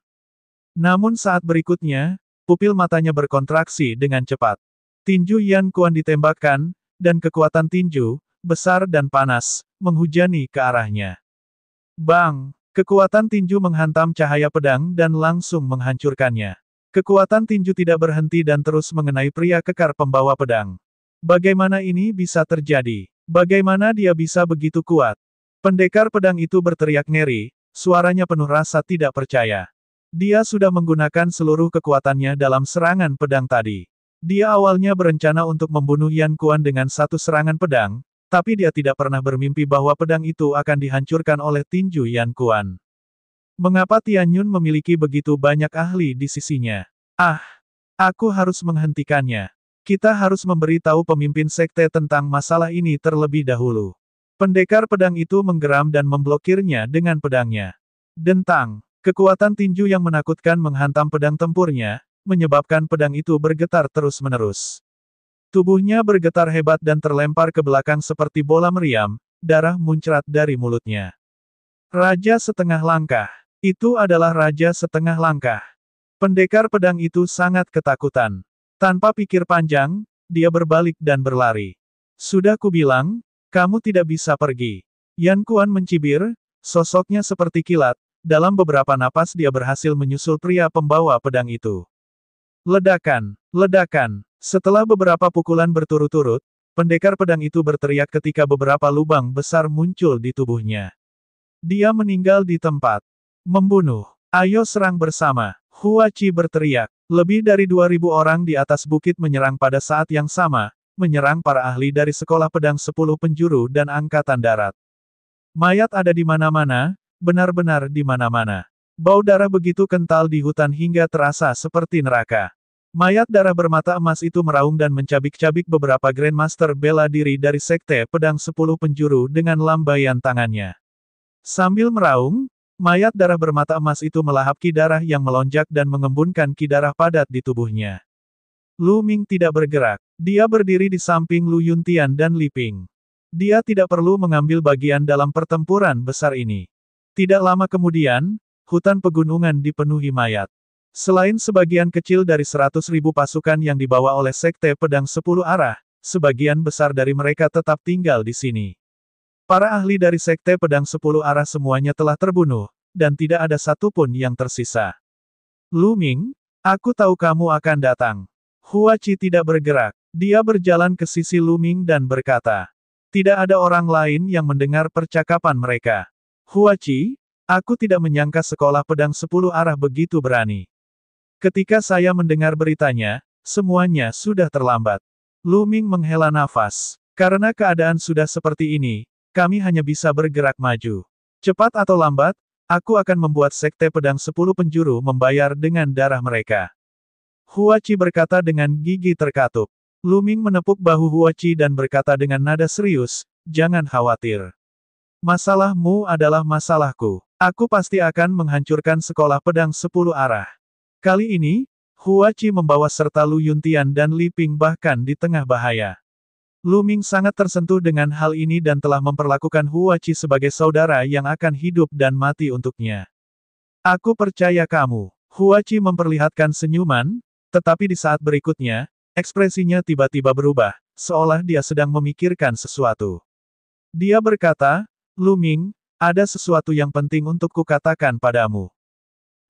Namun saat berikutnya, pupil matanya berkontraksi dengan cepat. Tinju Yan Kuan ditembakkan, dan kekuatan tinju, besar dan panas, menghujani ke arahnya. Bang! Kekuatan tinju menghantam cahaya pedang dan langsung menghancurkannya. Kekuatan tinju tidak berhenti dan terus mengenai pria kekar pembawa pedang. Bagaimana ini bisa terjadi? Bagaimana dia bisa begitu kuat? Pendekar pedang itu berteriak ngeri, suaranya penuh rasa tidak percaya. Dia sudah menggunakan seluruh kekuatannya dalam serangan pedang tadi. Dia awalnya berencana untuk membunuh Yan Kuan dengan satu serangan pedang, tapi dia tidak pernah bermimpi bahwa pedang itu akan dihancurkan oleh tinju Yan Kuan. Mengapa Tianyun memiliki begitu banyak ahli di sisinya? Ah, aku harus menghentikannya. Kita harus memberitahu pemimpin sekte tentang masalah ini terlebih dahulu. Pendekar pedang itu menggeram dan memblokirnya dengan pedangnya. Dentang, kekuatan tinju yang menakutkan menghantam pedang tempurnya, menyebabkan pedang itu bergetar terus-menerus. Tubuhnya bergetar hebat dan terlempar ke belakang seperti bola meriam, darah muncrat dari mulutnya. Raja setengah langkah. Itu adalah raja setengah langkah. Pendekar pedang itu sangat ketakutan. Tanpa pikir panjang, dia berbalik dan berlari. Sudah kubilang, kamu tidak bisa pergi. Yan Kuan mencibir, sosoknya seperti kilat, dalam beberapa napas dia berhasil menyusul pria pembawa pedang itu. Ledakan, ledakan. Setelah beberapa pukulan berturut-turut, pendekar pedang itu berteriak ketika beberapa lubang besar muncul di tubuhnya. Dia meninggal di tempat. Membunuh. Ayo serang bersama. Hua Qi berteriak. Lebih dari 2.000 orang di atas bukit menyerang pada saat yang sama, menyerang para ahli dari sekolah pedang 10 penjuru dan angkatan darat. Mayat ada di mana-mana, benar-benar di mana-mana. Bau darah begitu kental di hutan hingga terasa seperti neraka. Mayat darah bermata emas itu meraung dan mencabik-cabik beberapa Grandmaster bela diri dari Sekte Pedang 10 Penjuru dengan lambaian tangannya. Sambil meraung, mayat darah bermata emas itu melahap ki darah yang melonjak dan mengembunkan ki darah padat di tubuhnya. Lu Ming tidak bergerak. Dia berdiri di samping Lu Yuntian dan Li Ping. Dia tidak perlu mengambil bagian dalam pertempuran besar ini. Tidak lama kemudian, hutan pegunungan dipenuhi mayat. Selain sebagian kecil dari 100.000 pasukan yang dibawa oleh Sekte Pedang 10 Arah, sebagian besar dari mereka tetap tinggal di sini. Para ahli dari Sekte Pedang 10 Arah semuanya telah terbunuh, dan tidak ada satupun yang tersisa. Lu Ming, aku tahu kamu akan datang. Hua Qi tidak bergerak. Dia berjalan ke sisi Lu Ming dan berkata. Tidak ada orang lain yang mendengar percakapan mereka. Hua Qi, aku tidak menyangka sekolah pedang 10 arah begitu berani. Ketika saya mendengar beritanya, semuanya sudah terlambat. Lu Ming menghela nafas. Karena keadaan sudah seperti ini, kami hanya bisa bergerak maju. Cepat atau lambat, aku akan membuat Sekte Pedang 10 Penjuru membayar dengan darah mereka. Hua Qi berkata dengan gigi terkatup. Lu Ming menepuk bahu Hua Qi dan berkata dengan nada serius, jangan khawatir. Masalahmu adalah masalahku. Aku pasti akan menghancurkan sekolah pedang 10 arah. Kali ini, Hua Qi membawa serta Lu Yuntian dan Li Ping bahkan di tengah bahaya. Lu Ming sangat tersentuh dengan hal ini dan telah memperlakukan Hua Qi sebagai saudara yang akan hidup dan mati untuknya. Aku percaya kamu. Hua Qi memperlihatkan senyuman, tetapi di saat berikutnya, ekspresinya tiba-tiba berubah, seolah dia sedang memikirkan sesuatu. Dia berkata, Lu Ming, ada sesuatu yang penting untuk kukatakan padamu.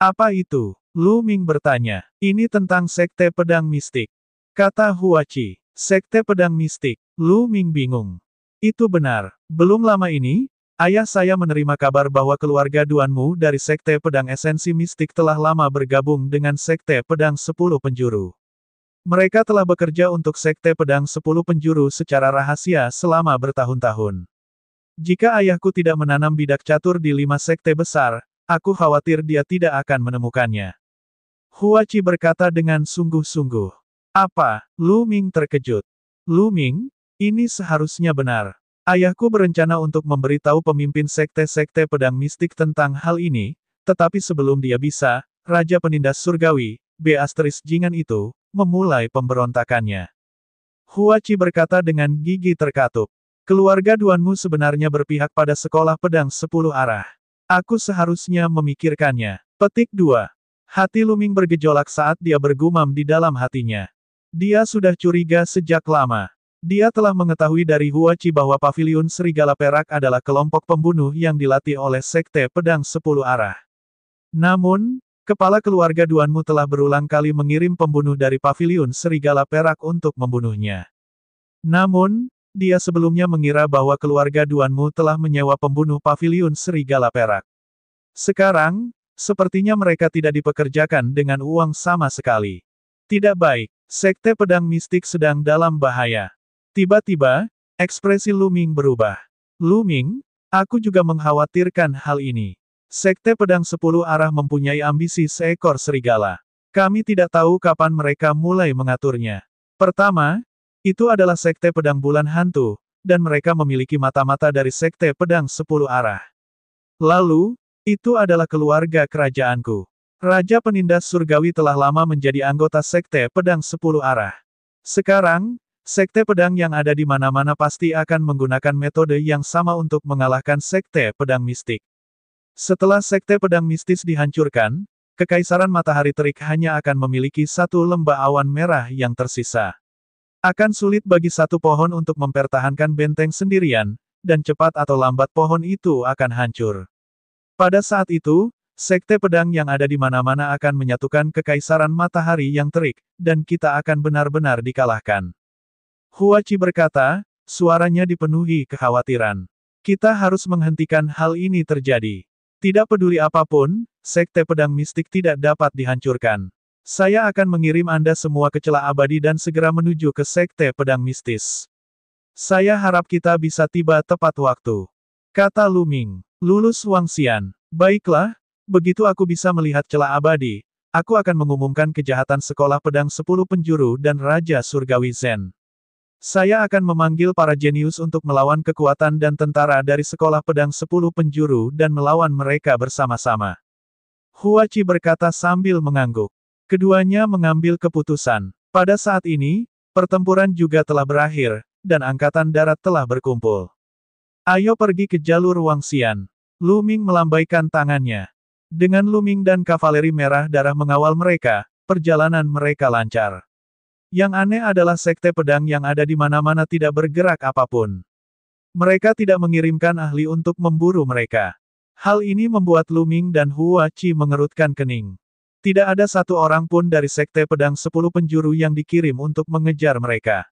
Apa itu? Lu Ming bertanya. Ini tentang Sekte Pedang Mistik. Kata Hua Qi. Sekte Pedang Mistik. Lu Ming bingung. Itu benar. Belum lama ini, ayah saya menerima kabar bahwa keluarga Duanmu dari Sekte Pedang Esensi Mistik telah lama bergabung dengan Sekte Pedang 10 Penjuru. Mereka telah bekerja untuk Sekte Pedang 10 Penjuru secara rahasia selama bertahun-tahun. Jika ayahku tidak menanam bidak catur di 5 sekte besar, aku khawatir dia tidak akan menemukannya. Hua Qi berkata dengan sungguh-sungguh. Apa? Lu Ming terkejut. Lu Ming, ini seharusnya benar. Ayahku berencana untuk memberitahu pemimpin sekte-sekte pedang mistik tentang hal ini, tetapi sebelum dia bisa, Raja Penindas Surgawi, B. Jingan itu, memulai pemberontakannya. Hua Qi berkata dengan gigi terkatup. Keluarga Duanmu sebenarnya berpihak pada sekolah pedang 10 arah. Aku seharusnya memikirkannya. Petik 2. Hati Lu Ming bergejolak saat dia bergumam di dalam hatinya. Dia sudah curiga sejak lama. Dia telah mengetahui dari Hua Qi bahwa Paviliun Serigala Perak adalah kelompok pembunuh yang dilatih oleh Sekte Pedang 10 Arah. Namun, kepala keluarga Duanmu telah berulang kali mengirim pembunuh dari Paviliun Serigala Perak untuk membunuhnya. Namun, dia sebelumnya mengira bahwa keluarga Duanmu telah menyewa pembunuh Paviliun Serigala Perak. Sekarang, sepertinya mereka tidak dipekerjakan dengan uang sama sekali. Tidak baik, Sekte Pedang Mistik sedang dalam bahaya. Tiba-tiba, ekspresi Lu Ming berubah. Lu Ming, aku juga mengkhawatirkan hal ini. Sekte Pedang 10 Arah mempunyai ambisi seekor serigala. Kami tidak tahu kapan mereka mulai mengaturnya. Pertama, itu adalah Sekte Pedang Bulan Hantu, dan mereka memiliki mata-mata dari Sekte Pedang 10 Arah. Lalu, itu adalah keluarga kerajaanku. Raja Penindas Surgawi telah lama menjadi anggota Sekte Pedang 10 Arah. Sekarang, Sekte Pedang yang ada di mana-mana pasti akan menggunakan metode yang sama untuk mengalahkan Sekte Pedang Mistik. Setelah Sekte Pedang Mistis dihancurkan, Kekaisaran Matahari Terik hanya akan memiliki satu lembah awan merah yang tersisa. Akan sulit bagi satu pohon untuk mempertahankan benteng sendirian, dan cepat atau lambat pohon itu akan hancur. Pada saat itu, Sekte Pedang yang ada di mana-mana akan menyatukan Kekaisaran Matahari yang terik, dan kita akan benar-benar dikalahkan. Huachi berkata, suaranya dipenuhi kekhawatiran. Kita harus menghentikan hal ini terjadi. Tidak peduli apapun, Sekte Pedang Mistik tidak dapat dihancurkan. Saya akan mengirim Anda semua ke celah abadi dan segera menuju ke Sekte Pedang Mistis. Saya harap kita bisa tiba tepat waktu. Kata Lu Ming. Lulus Wangxian. Baiklah, begitu aku bisa melihat celah abadi, aku akan mengumumkan kejahatan Sekolah Pedang 10 Penjuru dan Raja Surgawi Zen. Saya akan memanggil para jenius untuk melawan kekuatan dan tentara dari Sekolah Pedang 10 Penjuru dan melawan mereka bersama-sama. Huachi berkata sambil mengangguk. Keduanya mengambil keputusan. Pada saat ini, pertempuran juga telah berakhir, dan Angkatan Darat telah berkumpul. Ayo pergi ke jalur Wangxian. Lu Ming melambaikan tangannya. Dengan Lu Ming dan kavaleri merah darah mengawal mereka, perjalanan mereka lancar. Yang aneh adalah Sekte Pedang yang ada di mana-mana tidak bergerak apapun. Mereka tidak mengirimkan ahli untuk memburu mereka. Hal ini membuat Lu Ming dan Huachi mengerutkan kening. Tidak ada satu orang pun dari Sekte Pedang 10 Penjuru yang dikirim untuk mengejar mereka.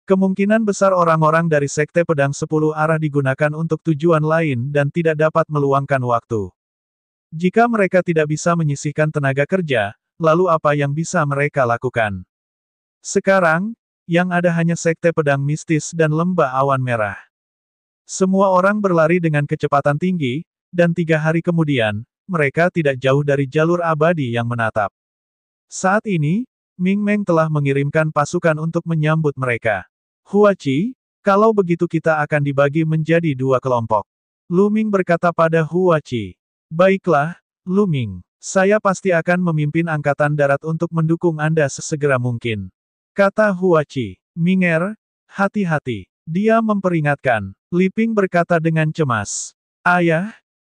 Kemungkinan besar orang-orang dari Sekte Pedang 10 Arah digunakan untuk tujuan lain dan tidak dapat meluangkan waktu. Jika mereka tidak bisa menyisihkan tenaga kerja, lalu apa yang bisa mereka lakukan? Sekarang, yang ada hanya Sekte Pedang Mistis dan Lembah Awan Merah. Semua orang berlari dengan kecepatan tinggi, dan 3 hari kemudian, mereka tidak jauh dari jalur abadi yang menatap. Saat ini, Ming Meng telah mengirimkan pasukan untuk menyambut mereka. Huachi, kalau begitu kita akan dibagi menjadi 2 kelompok. Lu Ming berkata pada Huachi. Baiklah, Lu Ming. Saya pasti akan memimpin Angkatan Darat untuk mendukung Anda sesegera mungkin. Kata Huachi. Minger, hati-hati. Dia memperingatkan. Li Ping berkata dengan cemas. Ayah,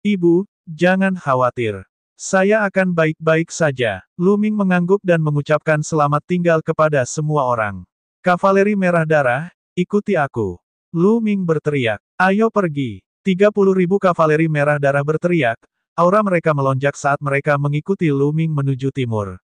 Ibu, jangan khawatir. Saya akan baik-baik saja. Lu Ming mengangguk dan mengucapkan selamat tinggal kepada semua orang. Kavaleri Merah Darah, ikuti aku. Lu Ming berteriak. Ayo pergi. 30.000 kavaleri Merah Darah berteriak. Aura mereka melonjak saat mereka mengikuti Lu Ming menuju timur.